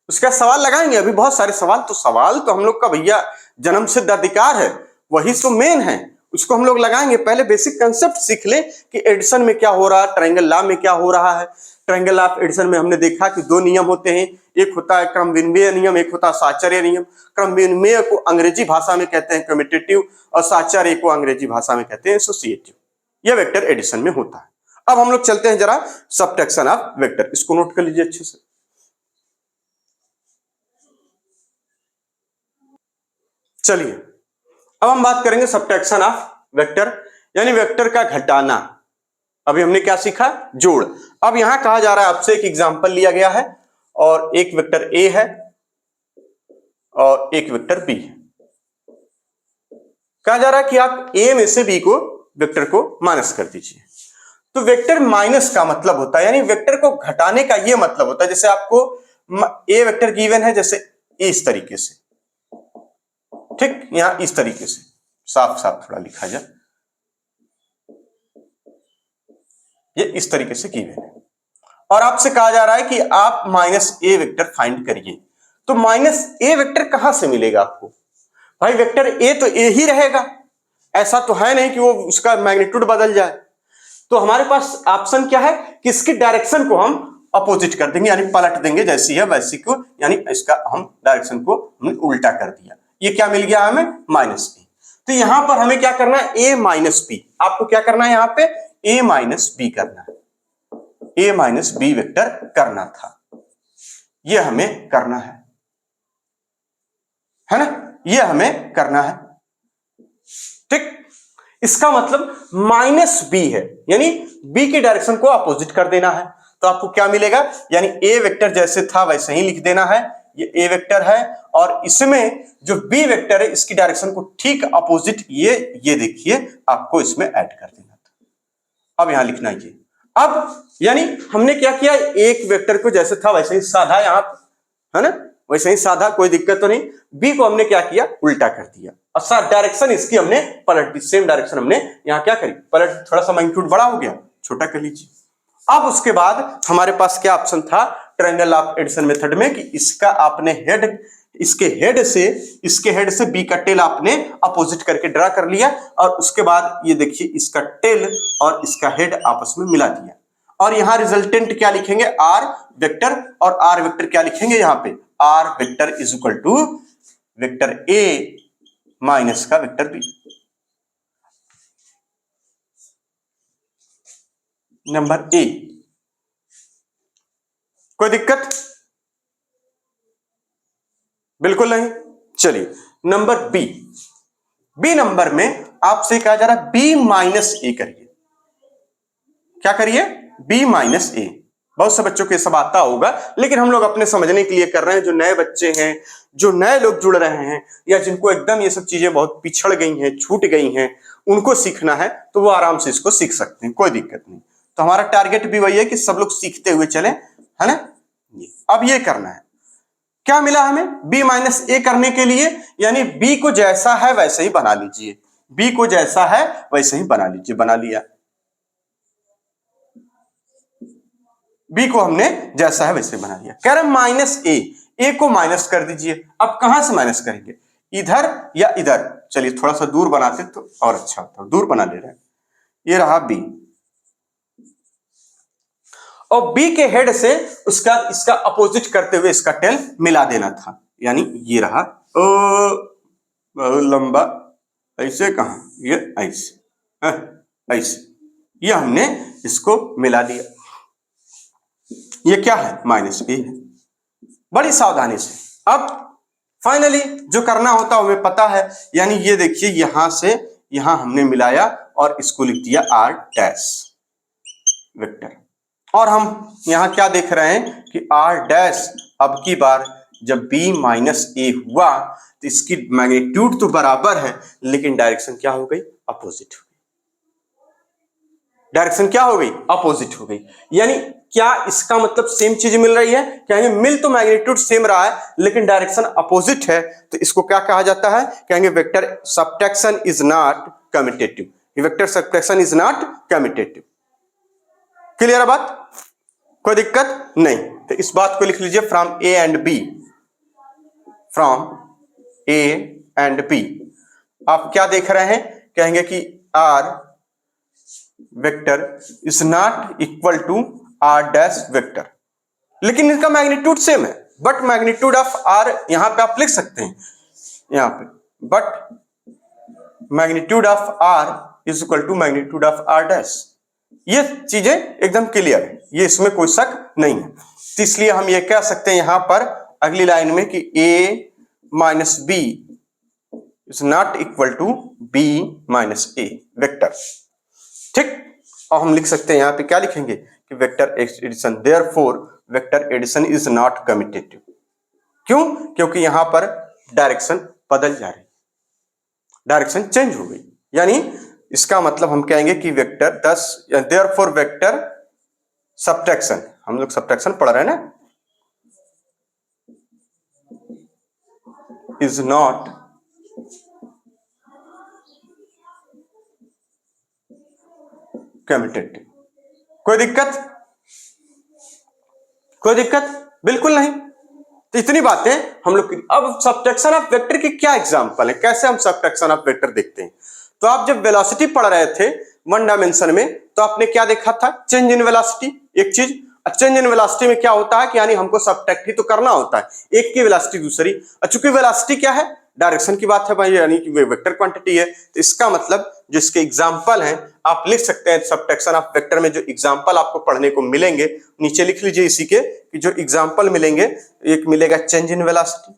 उसका सवाल लगाएंगे अभी बहुत सारे सवाल, तो सवाल तो हम लोग का भैया जन्म सिद्ध अधिकार है, वही तो मेन है, उसको हम लोग लगाएंगे। पहले बेसिक कंसेप्ट सीख ले कि एडिशन में क्या हो रहा है, ट्रायंगल लॉ में क्या हो रहा है। ट्रायंगल ऑफ एडिशन में हमने देखा कि 2 नियम होते हैं, एक होता है क्रमविनिमय नियम, एक होता है साहचर्य नियम। क्रमविनिमय को अंग्रेजी भाषा में कहते हैं कम्यूटेटिव, और साहचर्य को अंग्रेजी भाषा में कहते हैं एसोसिएटिव। यह वेक्टर एडिशन में होता है। अब हम लोग चलते हैं जरा सबट्रैक्शन ऑफ वेक्टर, इसको नोट कर लीजिए अच्छे से। चलिए अब हम बात करेंगे सबट्रैक्शन ऑफ वेक्टर, यानी वेक्टर का घटाना। अभी हमने क्या सीखा, जोड़। अब यहां कहा जा रहा है, आपसे एक एग्जांपल लिया गया है और एक वेक्टर ए है और एक वेक्टर बी है। कहा जा रहा है कि आप ए में से बी को वेक्टर को माइनस कर दीजिए। तो वेक्टर माइनस का मतलब होता है, यानी वेक्टर को घटाने का यह मतलब होता है, जैसे आपको ए वेक्टर गिवन है, जैसे इस तरीके से, ठीक, यहां इस तरीके से साफ साफ थोड़ा लिखा जाए, ये इस तरीके से की है और आपसे कहा जा रहा है कि आप माइनस ए वेक्टर फाइंड करिए। तो माइनस ए वेक्टर कहां से मिलेगा आपको? भाई वेक्टर ए तो ए ही रहेगा, ऐसा तो है नहीं कि वो उसका मैग्नीट्यूड बदल जाए। तो हमारे पास ऑप्शन क्या है कि इसकी डायरेक्शन को हम अपोजिट कर देंगे, यानी पलट देंगे, जैसी है वैसी को, यानी इसका हम डायरेक्शन को हमने उल्टा कर दिया। ये क्या मिल गया हमें? माइनस ए। तो यहां पर हमें क्या करना है? ए माइनस बी। आपको क्या करना है यहां पे? ए माइनस बी करना है, ए माइनस बी वेक्टर करना था, ये हमें करना है ना, ये हमें करना है। ठीक, इसका मतलब माइनस बी है, यानी बी की डायरेक्शन को अपोजिट कर देना है। तो आपको क्या मिलेगा? यानी ए वेक्टर जैसे था वैसे ही लिख देना है, ये ए वेक्टर है और इसमें जो बी वेक्टर है इसकी डायरेक्शन को ठीक अपोजिट ये देखिए आपको इसमें ऐड कर देना था। अब यहां लिखना ये, अब यानी हमने क्या किया, एक वेक्टर को जैसे था वैसे ही साधा, यहां है ना, वैसे ही साधा, कोई दिक्कत तो नहीं। बी को हमने क्या किया? उल्टा कर दिया और साथ डायरेक्शन इसकी हमने पलट दी, सेम डायरेक्शन हमने यहां क्या करी? पलट, थोड़ा सा मैग्नीट्यूड बड़ा हो गया, छोटा कर लीजिए। अब उसके बाद हमारे पास क्या ऑप्शन था ट्रायंगल ऑफ एडिशन मेथड में कि इसका आपने हेड, इसके हेड से बी का टेल आपने अपोजिट करके ड्रा कर लिया और उसके बाद ये देखिए इसका टेल और इसका हेड आपस में मिला दिया और यहां रिजल्टेंट क्या लिखेंगे? आर वेक्टर, और आर वेक्टर क्या लिखेंगे यहां पे? R vector is equal to vector A minus का वेक्टर बी। नंबर ए, कोई दिक्कत? बिल्कुल नहीं। चलिए नंबर बी, बी नंबर में आपसे कहा जा रहा है बी माइनस ए करिए। क्या करिए? बी माइनस ए। बहुत से बच्चों को ये सब आता होगा, लेकिन हम लोग अपने समझने के लिए कर रहे हैं। जो नए बच्चे हैं, जो नए लोग जुड़ रहे हैं, या जिनको एकदम ये सब चीजें बहुत पिछड़ गई हैं, छूट गई हैं, उनको सीखना है तो वो आराम से इसको सीख सकते हैं, कोई दिक्कत नहीं। तो हमारा टारगेट भी वही है कि सब लोग सीखते हुए चले, है ना। अब ये करना है, क्या मिला हमें? b माइनस ए करने के लिए, यानी b को जैसा है वैसे ही बना लीजिए, b को जैसा है वैसे ही बना लीजिए। बना लिया, b को हमने जैसा है वैसे बना लिया। कह रहे माइनस ए को माइनस कर दीजिए। अब कहां से माइनस करेंगे? इधर या इधर? चलिए थोड़ा सा दूर बनाते तो और अच्छा होता, दूर बना ले रहे हैं। ये रहा b और b के हेड से उसका इसका अपोजिट करते हुए इसका टेल मिला देना था, यानी ये रहा बहुत लंबा, ऐसे कहां, ये ऐसे, ऐसे, ये हमने इसको मिला दिया। ये क्या है? माइनस बी है, बड़ी सावधानी से। अब फाइनली जो करना होता है हमें पता है, यानी ये देखिए यहां से यहां हमने मिलाया और इसको लिख दिया आर डैश वेक्टर। और हम यहां क्या देख रहे हैं कि आर डैश अब की बार जब b माइनस ए हुआ तो इसकी मैग्नीट्यूड तो बराबर है, लेकिन डायरेक्शन क्या हो गई? अपोजिट हो गई। डायरेक्शन क्या हो गई? अपोजिट हो गई। यानी क्या इसका मतलब सेम चीज मिल रही है? कहेंगे मिल तो मैग्नीट्यूड सेम रहा है, लेकिन डायरेक्शन अपोजिट है, तो इसको क्या कहा जाता है? कहेंगे vector subtraction is not commutative. Vector subtraction is not commutative. Clear है बात? कोई दिक्कत नहीं। तो इस बात को लिख लीजिए, from A and B, from A and B आप क्या देख रहे हैं? कहेंगे कि R vector is not equal to R dash vector, लेकिन इनका मैग्नीट्यूड सेम है। बट मैग्नीट्यूड ऑफ आर यहां पे आप लिख सकते हैं यहां पे, but magnitude of R is equal to magnitude of R dash. ये चीजें एकदम क्लियर है, ये इसमें कोई शक नहीं है। तो इसलिए हम ये कह सकते हैं यहां पर अगली लाइन में कि a minus B is not equal to b minus A vector. ठीक, और हम लिख सकते हैं यहां पे क्या लिखेंगे कि vector addition, therefore vector addition is not commutative. क्यों? क्योंकि यहां पर डायरेक्शन बदल जा रही, डायरेक्शन चेंज हो गई। यानी इसका मतलब हम कहेंगे कि वेक्टर 10, देयरफॉर वेक्टर सबट्रैक्शन, हम लोग सबट्रैक्शन पढ़ रहे हैं ना, इज नॉट कम्यूटेटिव। कोई दिक्कत? कोई दिक्कत? बिल्कुल नहीं। तो इतनी बातें हम लोग। अब सबट्रैक्शन ऑफ वेक्टर की क्या एग्जांपल है, कैसे हम सबट्रैक्शन ऑफ वेक्टर देखते हैं? तो आप जब वेलोसिटी पढ़ रहे थे वन डायमेंशन में, तो आपने क्या देखा था? चेंज इन वेलोसिटी, एक चीज। चेंज इन वेलोसिटी में क्या होता है कि यानी हमको सबट्रैक्ट ही तो करना होता है, एक की वेलोसिटी दूसरी। चूंकि वेलोसिटी क्या है? डायरेक्शन की बात है भाई, यानी कि वेक्टर क्वांटिटी है। तो इसका मतलब जो इसके एग्जांपल हैं आप लिख सकते हैं सबट्रैक्शन ऑफ वेक्टर में। जो एग्जांपल आपको पढ़ने को मिलेंगे नीचे लिख लीजिए इसी के, कि जो एग्जांपल मिलेंगे, एक मिलेगा चेंज इन वेलोसिटी।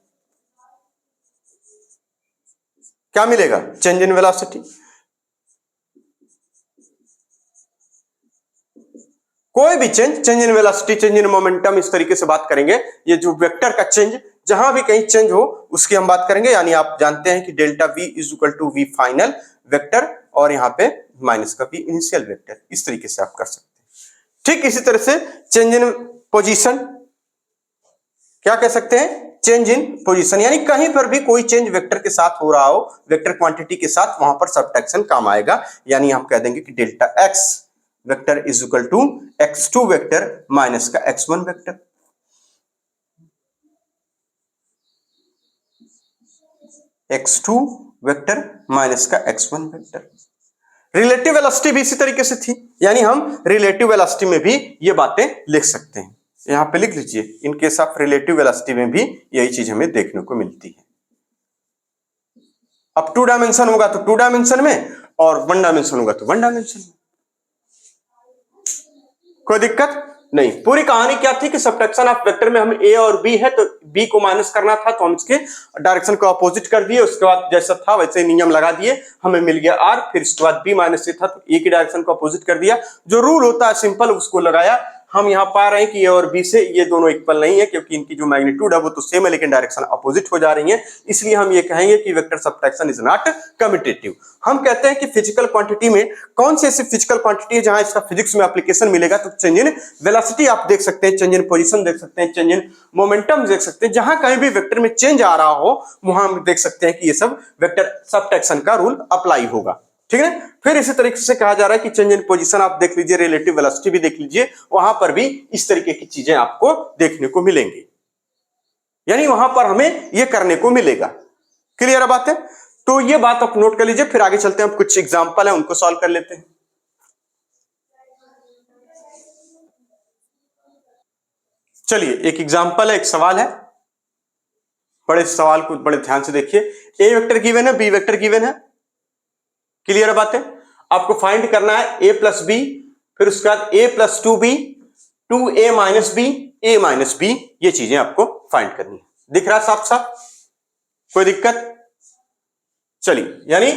क्या मिलेगा? Change in velocity. कोई भी change, change in velocity, change in momentum, इस तरीके से बात करेंगे। ये जो वेक्टर का चेंज, जहां भी कहीं चेंज हो उसकी हम बात करेंगे। यानी आप जानते हैं कि delta V is equal to V final vector, और यहां पे माइनस का वी इनिशियल वेक्टर। इस तरीके से आप कर सकते हैं। ठीक इसी तरह से चेंज इन पोजीशन, क्या कह सकते हैं? चेंज इन पोजीशन, यानी कहीं पर भी कोई चेंज वेक्टर के साथ हो रहा हो, वेक्टर क्वांटिटी के साथ, वहां पर सबट्रैक्शन काम आएगा। यानी हम कह देंगे कि delta X vector is equal to x2 vector minus का x1 vector. x2 vector minus का x1 वेक्टर। रिलेटिव वेलोसिटी भी इसी तरीके से थी, यानी हम रिलेटिव वेलोसिटी में भी ये बातें लिख सकते हैं। यहां पे लिख लीजिए, in case of relative velocity में भी यही चीज हमें देखने को मिलती है। अब 2 डायमेंशन होगा तो 2 डायमेंशन में, और 1 डायमेंशन होगा तो 1 डायमेंशन में। कोई दिक्कत नहीं। पूरी कहानी क्या थी कि सबट्रैक्शन ऑफ वेक्टर में हम ए और बी है, तो बी को माइनस करना था, तो हम इसके डायरेक्शन को अपोजिट कर दिए। उसके बाद जैसा था वैसे नियम लगा दिए, हमें मिल गया आर। फिर इसके बाद बी माइनस ए था तो ए की डायरेक्शन को अपोजिट कर दिया। जो रूल होता है सिंपल, उसको लगाया। हम यहां पा रहे हैं कि ए और बी से ये दोनों इक्वल नहीं है, क्योंकि इनकी जो मैग्नीट्यूड है वो तो सेम है, लेकिन डायरेक्शन अपोजिट हो जा रही है। इसलिए हम ये कहेंगे कि vector subtraction is not commutative. हम कहते हैं कि फिजिकल क्वांटिटी में कौन सी ऐसी फिजिकल क्वांटिटी है जहां इसका फिजिक्स में एप्लीकेशन मिलेगा? तो चेंज इन वेलोसिटी आप देख सकते हैं, चेंज इन पोजीशन देख सकते हैं, चेंज इन मोमेंटम देख सकते हैं। जहां कहीं भी वेक्टर में चेंज आ रहा हो वहां हम देख सकते हैं कि ये सब वेक्टर सबट्रैक्शन का रूल अप्लाई होगा। ठीक है। फिर इसी तरीके से कहा जा रहा है कि चेंज इन पोजीशन आप देख लीजिए, रिलेटिव वेलोसिटी भी देख लीजिए, वहां पर भी इस तरीके की चीजें आपको देखने को मिलेंगी। यानी वहां पर हमें यह करने को मिलेगा। क्लियर है बात है? तो ये बात आप नोट कर लीजिए। फिर आगे चलते हैं, हम कुछ एग्जांपल है उनको सॉल्व कर लेते हैं। चलिए एक एग्जांपल है, एक सवाल है। बड़े सवाल को बड़े ध्यान से देखिए। ए वेक्टर गिवन है, बी वेक्टर गिवन है। क्लियर बात है? आपको फाइंड करना है ए प्लस बी, फिर उसके बाद A plus 2b, 2a minus B, A minus B, ये चीजें आपको फाइंड करनी है। दिख रहा है साफ साफ? कोई दिक्कत? चलिए, यानी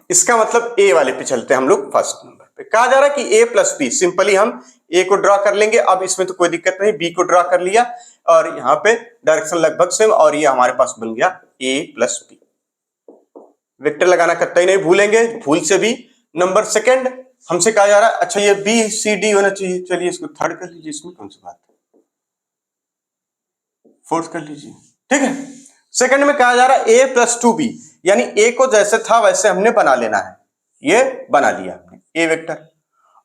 इसका मतलब ए वाले पे चलते हैं हम लोग। फर्स्ट नंबर पे कहा जा रहा है कि ए प्लस बी, सिंपली हम ए को ड्रॉ कर लेंगे। अब इसमें तो कोई दिक्कत नहीं, बी को ड्रॉ कर लिया और यहां पे डायरेक्शन लगभग सेम, और ये हमारे पास बन गया ए प्लस बी। वेक्टर लगाना कतई नहीं भूलेंगे, भूल से भी। नंबर सेकंड हमसे कहा जा रहा है, अच्छा ये बी सी डी होना चाहिए, चलिए इसको थर्ड कर लीजिए, इसमें कौन सी बात है, फोर्थ कर लीजिए। ठीक है। सेकंड में कहा जा रहा है ए प्लस 2b, यानी ए को जैसे था वैसे हमने बना लेना है। ये बना लिया हमने ए वेक्टर,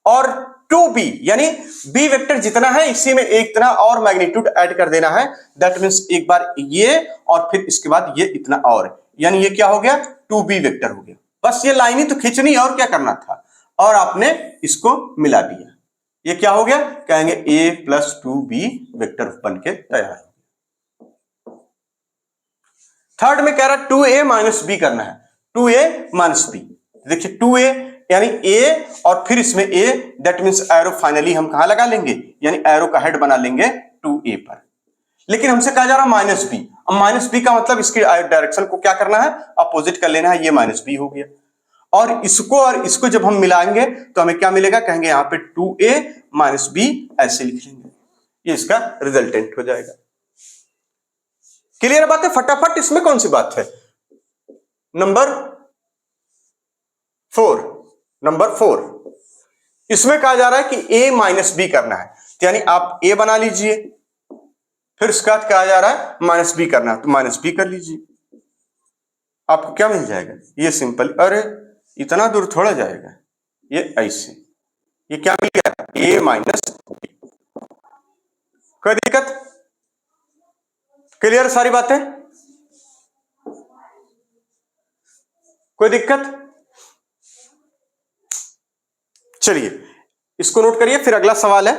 और 2b यानी बी वेक्टर जितना है इसी में एक इतना और मैग्नीट्यूड ऐड कर देना है। दैट मींस एक बार ये और फिर इसके बाद ये इतना और, यानी ये क्या हो गया? 2b वेक्टर हो गया। बस ये लाइन ही तो खींचनी और क्या करना था, और आपने इसको मिला दिया। ये क्या हो गया? कहेंगे a प्लस 2b वेक्टर बन के तैयार। थर्ड में कह रहा है 2a माइनस बी करना है, 2a माइनस बी। देखिए 2a यानी a और फिर इसमें a, that means arrow finally हम कहां लगा लेंगे, यानी एरो का हेड बना लेंगे 2a पर। लेकिन हमसे कहा जा रहा माइनस बी। अब माइनस बी का मतलब इसकी डायरेक्शन को क्या करना है? अपोजिट कर लेना है। ये माइनस बी हो गया, और इसको जब हम मिलाएंगे तो हमें क्या मिलेगा? कहेंगे यहां पे 2a माइनस बी ऐसे लिख लेंगे, ये इसका रिजल्टेंट हो जाएगा। क्लियर बात है? फटाफट इसमें कौन सी बात है? नंबर 4 इसमें कहा जा रहा है कि a माइनस बी करना है, तो यानी आप a बना लीजिए, फिर उसके बाद कहा जा रहा है माइनस बी करना है, तो माइनस बी कर लीजिए। आपको क्या मिल जाएगा? ये सिंपल। अरे इतना दूर थोड़ा जाएगा, ये ऐसे। ये क्या मिल गया, a माइनस बी। कोई दिक्कत? क्लियर सारी बातें? कोई दिक्कत? चलिए इसको नोट करिए, फिर अगला सवाल है।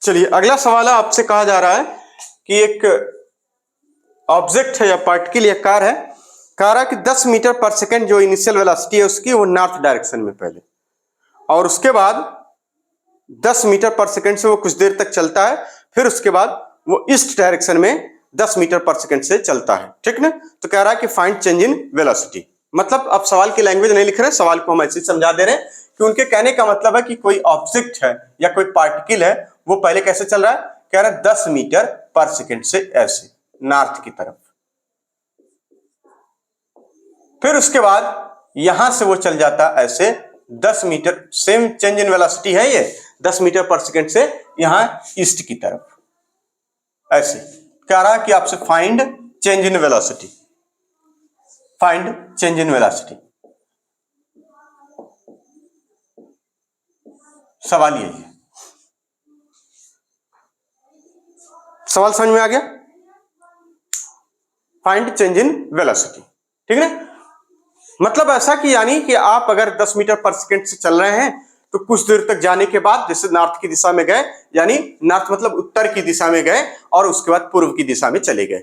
चलिए अगला सवाल है, आपसे कहा जा रहा है कि एक ऑब्जेक्ट है या पार्टिकल या कार है, कह रहा है कि 10 मीटर पर सेकंड जो इनिशियल वेलोसिटी है उसकी, वो नॉर्थ डायरेक्शन में पहले, और उसके बाद 10 मीटर पर सेकंड से वो कुछ देर तक चलता है, फिर उसके बाद वो ईस्ट डायरेक्शन में 10 मीटर पर सेकंड से चलता है, ठीक ना। तो कह रहा है कि फाइंड चेंज इन वेलोसिटी। मतलब अब सवाल की लैंग्वेज नहीं लिख रहे, सवाल को हम ऐसे समझा दे रहे हैं कि उनके कहने का मतलब है कि कोई ऑब्जेक्ट है या कोई पार्टिकल है, वो पहले कैसे चल रहा है, कह रहा है 10 मीटर पर सेकंड से ऐसे नॉर्थ की तरफ, फिर उसके बाद यहां से वो चल जाता ऐसे 10 metre, same change in velocity है ये, 10 मीटर पर सेकंड से यहां ईस्ट की तरफ ऐसे। कह रहा है कि आपसे find change in velocity, find change in velocity. सवाल यही है। सवाल समझ में आ गया? फाइंड चेंज इन वेलोसिटी, ठीक है। मतलब ऐसा कि यानी कि आप अगर 10 मीटर पर सेकंड से चल रहे हैं तो कुछ देर तक जाने के बाद जैसे नॉर्थ की दिशा में गए, यानी नॉर्थ मतलब उत्तर की दिशा में गए, और उसके बाद पूर्व की दिशा में चले गए,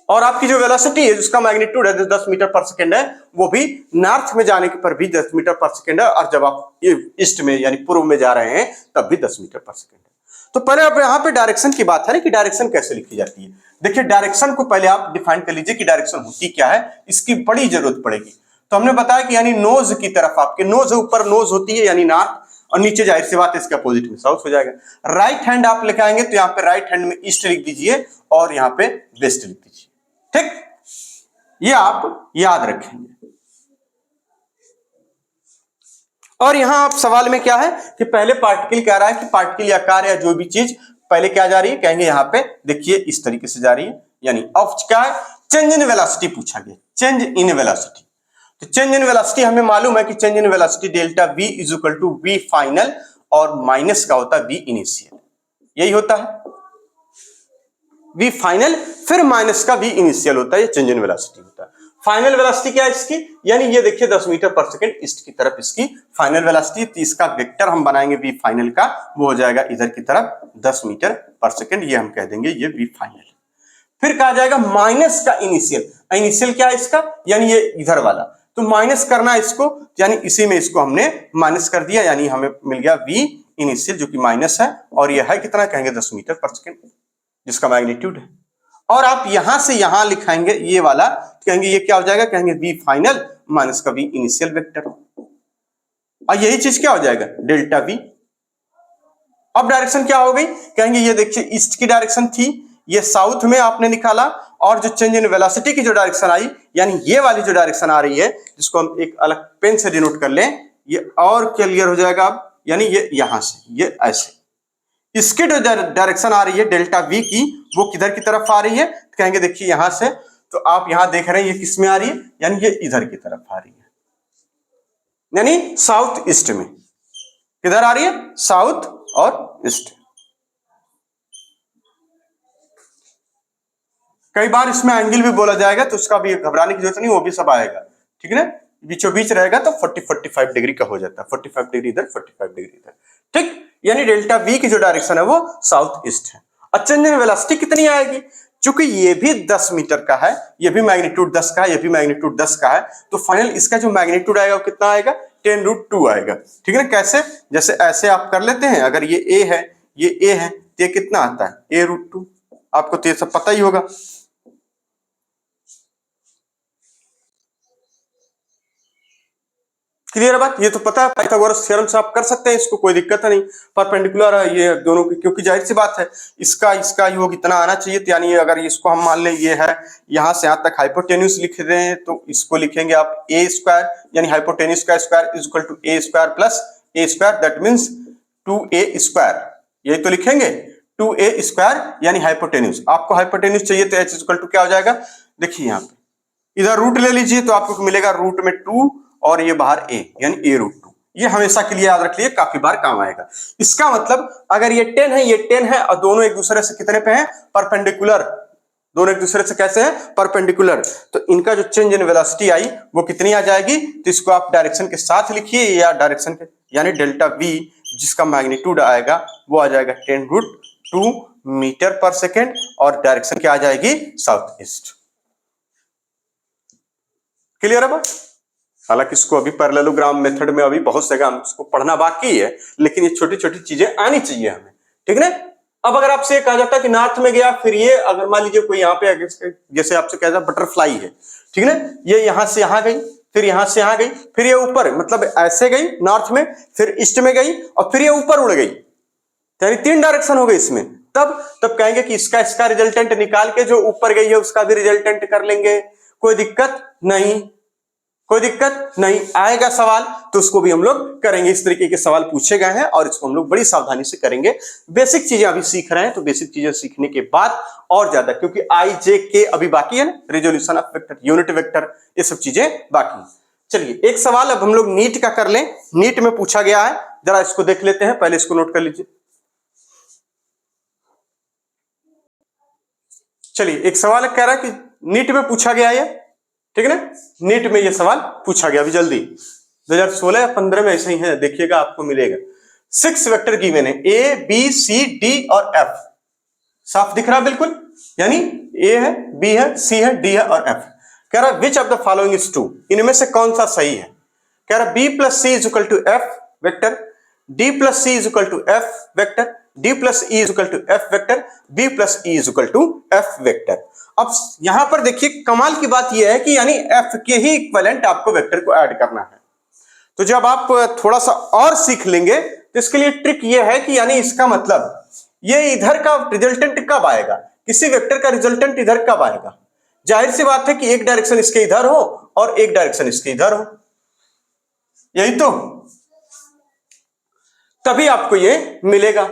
और आपकी जो वेलोसिटी है जिसका मैग्नीट्यूड है 10 मीटर पर सेकंड है, वो भी नॉर्थ में जाने पर भी 10 मीटर पर सेकंड है, और जब आप ईस्ट में यानी पूर्व में जा रहे हैं तब भी 10 मीटर पर सेकंड है। तो पहले अब यहाँ पे डायरेक्शन की बात है ना कि डायरेक्शन कैसे लिखी जाती है। देखिए डायरेक्शन को पहले आप डिफाइन कर लीजिए कि डायरेक्शन होती क्या है, इसकी बड़ी जरूरत पड़ेगी। तो हमने बताया कि यानी नोज की तरफ, आपके नोज ऊपर नोज होती है यानी नॉर्थ, और नीचे जाहिर सी बात है इसके अपोजिट में साउथ हो जाएगा। राइट हैंड आप लेके आएंगे तो यहाँ पे राइट हैंड में ईस्ट लिख दीजिए और यहाँ पे वेस्ट लिख दीजिए, ठीक, ये आप याद रखेंगे। और यहां आप सवाल में क्या है कि पहले पार्टिकल कह रहा है कि पार्टिकल या कार या जो भी चीज पहले क्या जा रही है, कहेंगे यहां पे देखिए इस तरीके से जा रही है, यानी अब क्या है, चेंज इन वेलोसिटी पूछा गया, चेंज इन वेलोसिटी। तो चेंज इन वेलोसिटी हमें मालूम है कि change in velocity delta v is equal to v final, और माइनस का होता है v इनिशियल, यही होता है v फाइनल, फिर माइनस का v इनिशियल होता है, ये चेंज इन वेलोसिटी होता है। फाइनल वेलोसिटी क्या है इसकी, यानी ये देखिए 10 मीटर पर सेकंड ईस्ट की तरफ इसकी फाइनल वेलोसिटी, तो इसका वेक्टर हम बनाएंगे v फाइनल का, वो हो जाएगा इधर की तरफ 10 मीटर पर सेकंड, ये हम कह देंगे ये v फाइनल। फिर कहा जाएगा माइनस का इनिशियल, इनिशियल क्या है इसका, यानी ये इधर वाला, तो माइनस करना इसको, यानी इसी में इसको हमने माइनस कर दिया, यानी हमें मिल गया v इनिशियल जो कि माइनस है, और ये है कितना, कहेंगे 10 मीटर पर सेकंड जिसका मैग्नीट्यूड है। और आप यहां से यहां लिखाएंगे ये वाला, कहेंगे ये क्या हो जाएगा, कहेंगे v फाइनल माइनस का v इनिशियल वेक्टर, और यही चीज क्या हो जाएगा, डेल्टा v। अब डायरेक्शन क्या हो गई, कहेंगे ये देखिए ईस्ट की डायरेक्शन थी, ये साउथ में आपने निकाला, और जो चेंज इन वेलोसिटी की जो डायरेक्शन आई, यानी ये वाली जो डायरेक्शन आ रही है, जिसको हम एक अलग पेन से डिनोट कर लें, ये और क्लियर हो जाएगा अब, यानी ये यहां से ये ऐसे, इसकी जो डायरेक्शन आ रही है डेल्टा v की, वो किधर की तरफ आ रही है, तो कहेंगे देखिए यहां से, तो आप यहां देख रहे हैं ये किस में आ रही है, यानी ये इधर की तरफ आ रही है, यानी साउथ ईस्ट में, किधर आ रही है, साउथ और ईस्ट। कई बार इसमें एंगल भी बोला जाएगा, तो उसका भी घबराने की जरूरत नहीं, वो भी सब आएगा, ठीक है ना, बीचों बीच रहेगा तो 40-45 डिग्री का हो जाता है, 45 डिग्री इधर 45 डिग्री इधर, ठीक, यानी डेल्टा v की जो डायरेक्शन है वो साउथ ईस्ट है। और चेंज इन वेलोसिटी कितनी आएगी, चूंकि ये भी 10 मीटर का है, ये भी मैग्नीट्यूड 10 का है, ये भी मैग्नीट्यूड 10 का है, तो फाइनल इसका जो मैग्नीट्यूड आएगा वो कितना आएगा, 10√2 आएगा, ठीक है ना। कैसे, जैसे ऐसे आप कर लेते हैं, अगर ये a है ये a है तो ये कितना आता है a√2, आपको तो ये सब पता ही होगा। क्लियर बात, ये तो पता है, पाइथागोरस थ्योरम से आप कर सकते हैं इसको, कोई दिक्कत नहीं, परपेंडिकुलर है ये दोनों की, क्योंकि जाहिर सी बात है इसका योग इतना आना चाहिए, तो यानी अगर इसको हम मान लें ये है यहां से यहां तक हाइपोटेन्यूज लिख रहे हैं, तो इसको लिखेंगे आप a स्क्वायर, यानी हाइपोटेन्यूज का square is equal to a square plus a square, that means 2a square, यही तो लिखेंगे 2a स्क्वायर, यानी हाइपोटेन्यूज, आपको हाइपोटेन्यूज चाहिए तो h इज इक्वल टू क्या हो जाएगा, देखिए यहाँ पे इधर रूट ले लीजिए तो आपको मिलेगा रूट में 2 और ये बाहर a यानी a रूट 2। ये हमेशा के लिए याद रख लिए, काफी बार काम आएगा। इसका मतलब अगर ये 10 है, ये 10 है और दोनों एक दूसरे से कितने पे हैं? परपेंडिकुलर। दोनों एक दूसरे से कैसे हैं? परपेंडिकुलर। तो इनका जो चेंज इन वेलोसिटी आई वो कितनी आ जाएगी? तो इसको आप डायरेक्शन के साथ लिखिए या डायरेक्शन के, यानी डेल्टा v जिसका मैग्नीट्यूड आएगा वो आ जाएगा 10 रूट 2 मीटर पर सेकेंड और डायरेक्शन क्या आ जाएगी? South east. क्लियर है बात? हालांकि इसको अभी पैरेललोग्राम मेथड में अभी बहुत जगह हमको पढ़ना बाकी है, लेकिन ये छोटी छोटी चीजें आनी चाहिए हमें, ठीक है ना? अब अगर आपसे कहा जाता है कि नॉर्थ में गया, फिर ये अगर मान लीजिए कोई यहाँ पे जैसे आपसे कहता है बटरफ्लाई है, ठीक है ना, ये यहां से यहां गई, फिर यहां से यहां गई, फिर ये ऊपर मतलब ऐसे गई नॉर्थ में, फिर ईस्ट में गई और फिर ये ऊपर उड़ गई, यानी 3 डायरेक्शन हो गई इसमें। तब कहेंगे कि इसका रिजल्टेंट निकाल के जो ऊपर गई है उसका भी रिजल्टेंट कर लेंगे, कोई दिक्कत नहीं, कोई दिक्कत नहीं। आएगा सवाल तो उसको भी हम लोग करेंगे। इस तरीके के सवाल पूछे गए हैं और इसको हम लोग बड़ी सावधानी से करेंगे। बेसिक चीजें अभी सीख रहे हैं, तो बेसिक चीजें सीखने के बाद और ज्यादा, क्योंकि आई जे के अभी बाकी है ना, resolution of vector, unit vector, ये सब चीजें बाकी। चलिए एक सवाल अब हम लोग नीट का कर लें। नीट में पूछा गया है, जरा इसको देख लेते हैं, पहले इसको नोट कर लीजिए। चलिए एक सवाल कह रहा है कि नीट में पूछा गया है, ठीक है ना, नीट में ये सवाल पूछा गया अभी जल्दी 2016 या 15 में, ऐसे ही है, देखिएगा आपको मिलेगा। 6 वेक्टर गिवन है, ए बी सी डी और एफ। साफ दिख रहा है बिल्कुल, यानी ए है, बी है, सी है, डी है और एफ। कह रहा which of the following is true, इनमें से कौन सा सही है? कह रहा B plus C is equal to F vector, D plus C is equal to F vector, D plus E is equal to F vector, B plus E is equal to F vector. अब यहां पर देखिए कमाल की बात यह है कि यानी एफ के ही इक्विवेलेंट आपको वेक्टर को ऐड करना है। तो जब आप थोड़ा सा और सीख लेंगे तो इसके लिए ट्रिक यह है कि यानी इसका मतलब ये इधर का रिजल्टेंट कब आएगा, किसी वेक्टर का रिजल्टेंट इधर कब आएगा? जाहिर सी बात है कि एक डायरेक्शन इसके इधर हो और एक डायरेक्शन इसके इधर हो, यही तो, तभी आपको ये मिलेगा।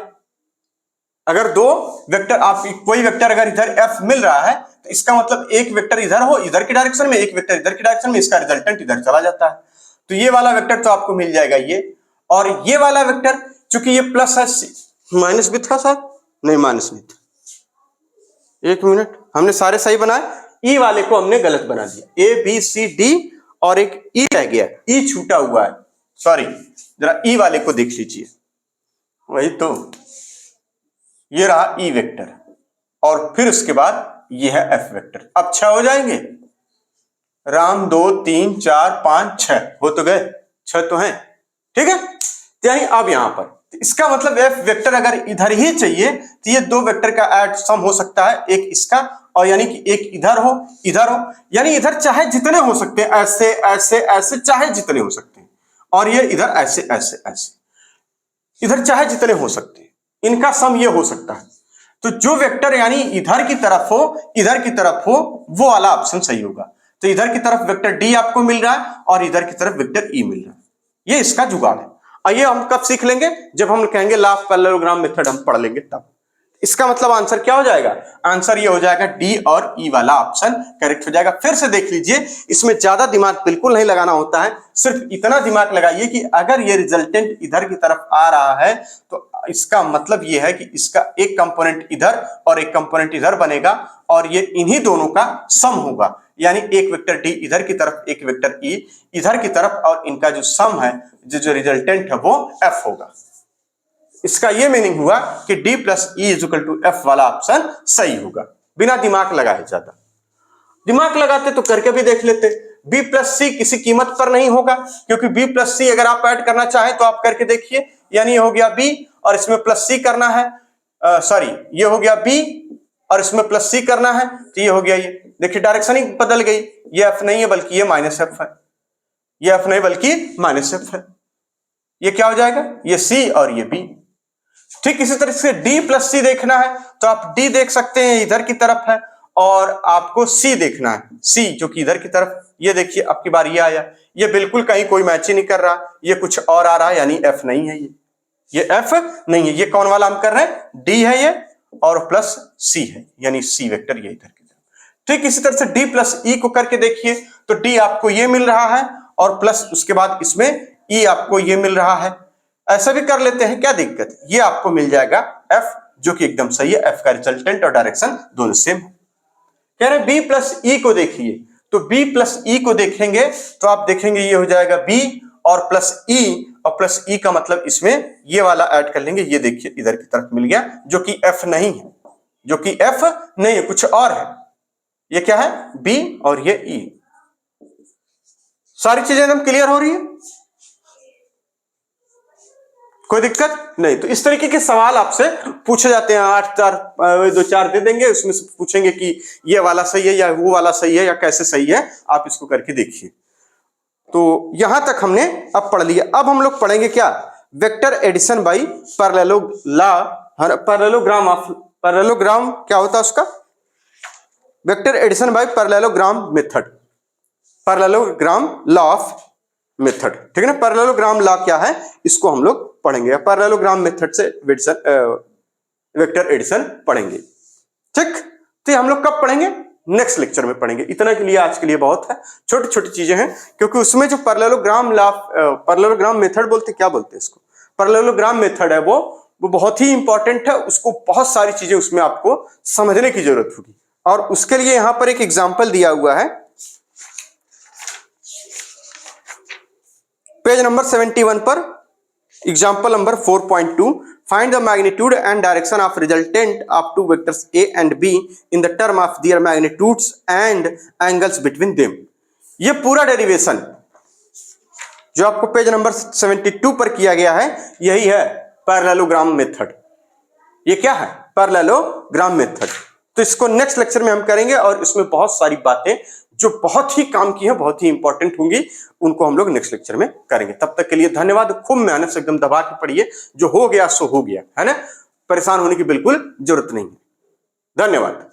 अगर दो वेक्टर, आप कोई वेक्टर अगर इधर एफ मिल रहा है तो इसका मतलब एक वेक्टर इधर हो इधर की डायरेक्शन में, एक वेक्टर इधर की डायरेक्शन में, इसका रिजल्टेंट इधर चला जाता है। तो ये वाला वेक्टर तो आपको मिल जाएगा ये, और ये वाला वेक्टर चूंकि ये प्लस है, माइनस भी था सर, नहीं माइनस नहीं था, एक मिनट, हमने सारे सही बनाए, ई वाले को हमने गलत बना दिया, ए बी सी डी और एक ई रह गया, ई छूटा हुआ है, सॉरी, जरा ई वाले को देख लीजिए, वही तो, ये रहा ई वेक्टर और फिर उसके बाद ये है एफ वेक्टर। अब 6 हो जाएंगे, राम 2 3 4 5 6 हो तो गए, 6 तो हैं, ठीक है। यानी अब यहां पर इसका मतलब एफ वेक्टर अगर इधर ही चाहिए तो ये दो वेक्टर का ऐड सम हो सकता है, एक इसका और यानी कि एक इधर हो, यानी इधर चाहे जितने हो सकते हैं, ऐसे ऐसे ऐसे चाहे जितने हो सकते हैं, और ये इधर ऐसे ऐसे ऐसे, इधर चाहे जितने हो सकते हैं, इनका सम ये हो सकता है। तो जो वेक्टर यानी इधर की तरफ हो इधर की तरफ हो वो वाला ऑप्शन सही होगा। तो इधर की तरफ वेक्टर डी आपको मिल रहा है और इधर की तरफ वेक्टर ई मिल रहा है, ये इसका जुगाड़ है। आइए हम कब सीख लेंगे, जब हम कहेंगे लॉ ऑफ पैरेललोग्राम मेथड हम पढ़ लेंगे तब। इसका मतलब आंसर क्या हो जाएगा, आंसर ये हो जाएगा डी और ई वाला ऑप्शन करेक्ट हो जाएगा। फिर से देख लीजिए, इसमें ज्यादा दिमाग बिल्कुल नहीं लगाना होता है, सिर्फ इतना दिमाग लगाइए कि अगर ये रिजल्टेंट इधर की तरफ आ रहा है तो इसका मतलब ये है कि इसका एक कंपोनेंट इधर और एक कंपोनेंट इधर बनेगा और ये इन्हीं दोनों का सम होगा, यानी एक वेक्टर डी इधर की तरफ, एक वेक्टर ई इधर की तरफ, और इनका जो सम है, जो रिजल्टेंट है वो एफ होगा। इसका ये मीनिंग हुआ कि D plus E is equal to F वाला ऑप्शन सही होगा, बिना दिमाग लगाए। ज्यादा दिमाग लगाते तो करके भी देख लेते। B प्लस सी किसी कीमत पर नहीं होगा, क्योंकि B प्लस सी अगर आप ऐड करना चाहें तो आप करके देखिए, यानी ये हो गया B और इसमें प्लस सी करना है, सॉरी ये हो गया B और इसमें प्लस सी करना है, तो ये हो गया, ये देखिए डायरेक्शन ही बदल गई, ये एफ नहीं है बल्कि ये माइनस एफ है, ये एफ नहीं बल्कि माइनस एफ है, ये क्या हो जाएगा, ये सी और ये बी। ठीक इसी तरह से D प्लस सी देखना है तो आप D देख सकते हैं इधर की तरफ है, और आपको C देखना है, C जो कि इधर की तरफ, ये देखिए आपकी बार ये आया, ये बिल्कुल कहीं कोई मैच ही नहीं कर रहा, ये कुछ और आ रहा है, यानी F नहीं है, ये F नहीं है, ये कौन वाला हम कर रहे हैं, D है ये और प्लस C है, यानी C वेक्टर ये इधर की तरफ। ठीक इसी तरह से डी प्लस ई को करके देखिए, तो डी आपको ये मिल रहा है और प्लस उसके बाद इसमें ई आपको ये मिल रहा है। ऐसा भी कर लेते हैं, क्या दिक्कत, ये आपको मिल जाएगा एफ, जो कि एकदम सही है। एफ का रिजल्टेंट और डायरेक्शन दोनों सेम है। कह रहे बी प्लस ई को देखिए, तो बी प्लस ई को देखेंगे तो आप देखेंगे ये हो जाएगा बी और प्लस ई, और प्लस ई का मतलब इसमें ये वाला ऐड कर लेंगे। ये देखिए इधर की तरफ मिल गया, जो कि एफ नहीं है, जो कि एफ नहीं है, कुछ और है। ये क्या है, बी और ये ई। सारी चीजें एकदम क्लियर हो रही है, कोई दिक्कत नहीं। तो इस तरीके के सवाल आपसे पूछे जाते हैं। 8 4 2 4 दे देंगे, उसमें से पूछेंगे कि ये वाला सही है या वो वाला सही है या कैसे सही है, आप इसको करके देखिए। तो यहां तक हमने अब पढ़ लिया। अब हम लोग पढ़ेंगे क्या, वेक्टर एडिशन बाई पैरेललोग्राम क्या होता है उसका, vector addition by parallelogram method, parallelogram law of method, ठीक है ना। पैरेललोग्राम लॉ क्या है इसको हम लोग पढ़ेंगे, पैरेललोग्राम मेथड से वेक्टर एडिशन पढ़ेंगे, ठीक। तो हम लोग कब पढ़ेंगे, नेक्स्ट लेक्चर में पढ़ेंगे। इतना के लिए आज के लिए बहुत है, छोटी छोटी चीजें हैं, क्योंकि उसमें जो पैरेललोग्राम मेथड बोलते, क्या बोलते हैं इसको, पैरेललोग्राम मेथड है, वो बहुत ही इंपॉर्टेंट है। उसको बहुत सारी चीजें उसमें आपको समझने की जरूरत होगी, और उसके लिए यहां पर एक एग्जाम्पल दिया हुआ है, पेज नंबर 71 पर, example number 4.2, find the magnitude and direction of resultant of two vectors A and be in the term of their magnitudes and angles between them. ये पूरा डेरिवेशन जो आपको पेज नंबर 72 पर किया गया है, यही है पैरेललोग्राम मेथड। ये क्या है, पैरेललोग्राम मेथड। तो इसको नेक्स्ट लेक्चर में हम करेंगे, और इसमें बहुत सारी बातें जो बहुत ही काम की हैं, बहुत ही इंपॉर्टेंट होंगी, उनको हम लोग नेक्स्ट लेक्चर में करेंगे। तब तक के लिए धन्यवाद। खूब मेहनत से एकदम दबा के पढ़िए, जो हो गया सो हो गया, है ना। परेशान होने की बिल्कुल जरूरत नहीं है। धन्यवाद।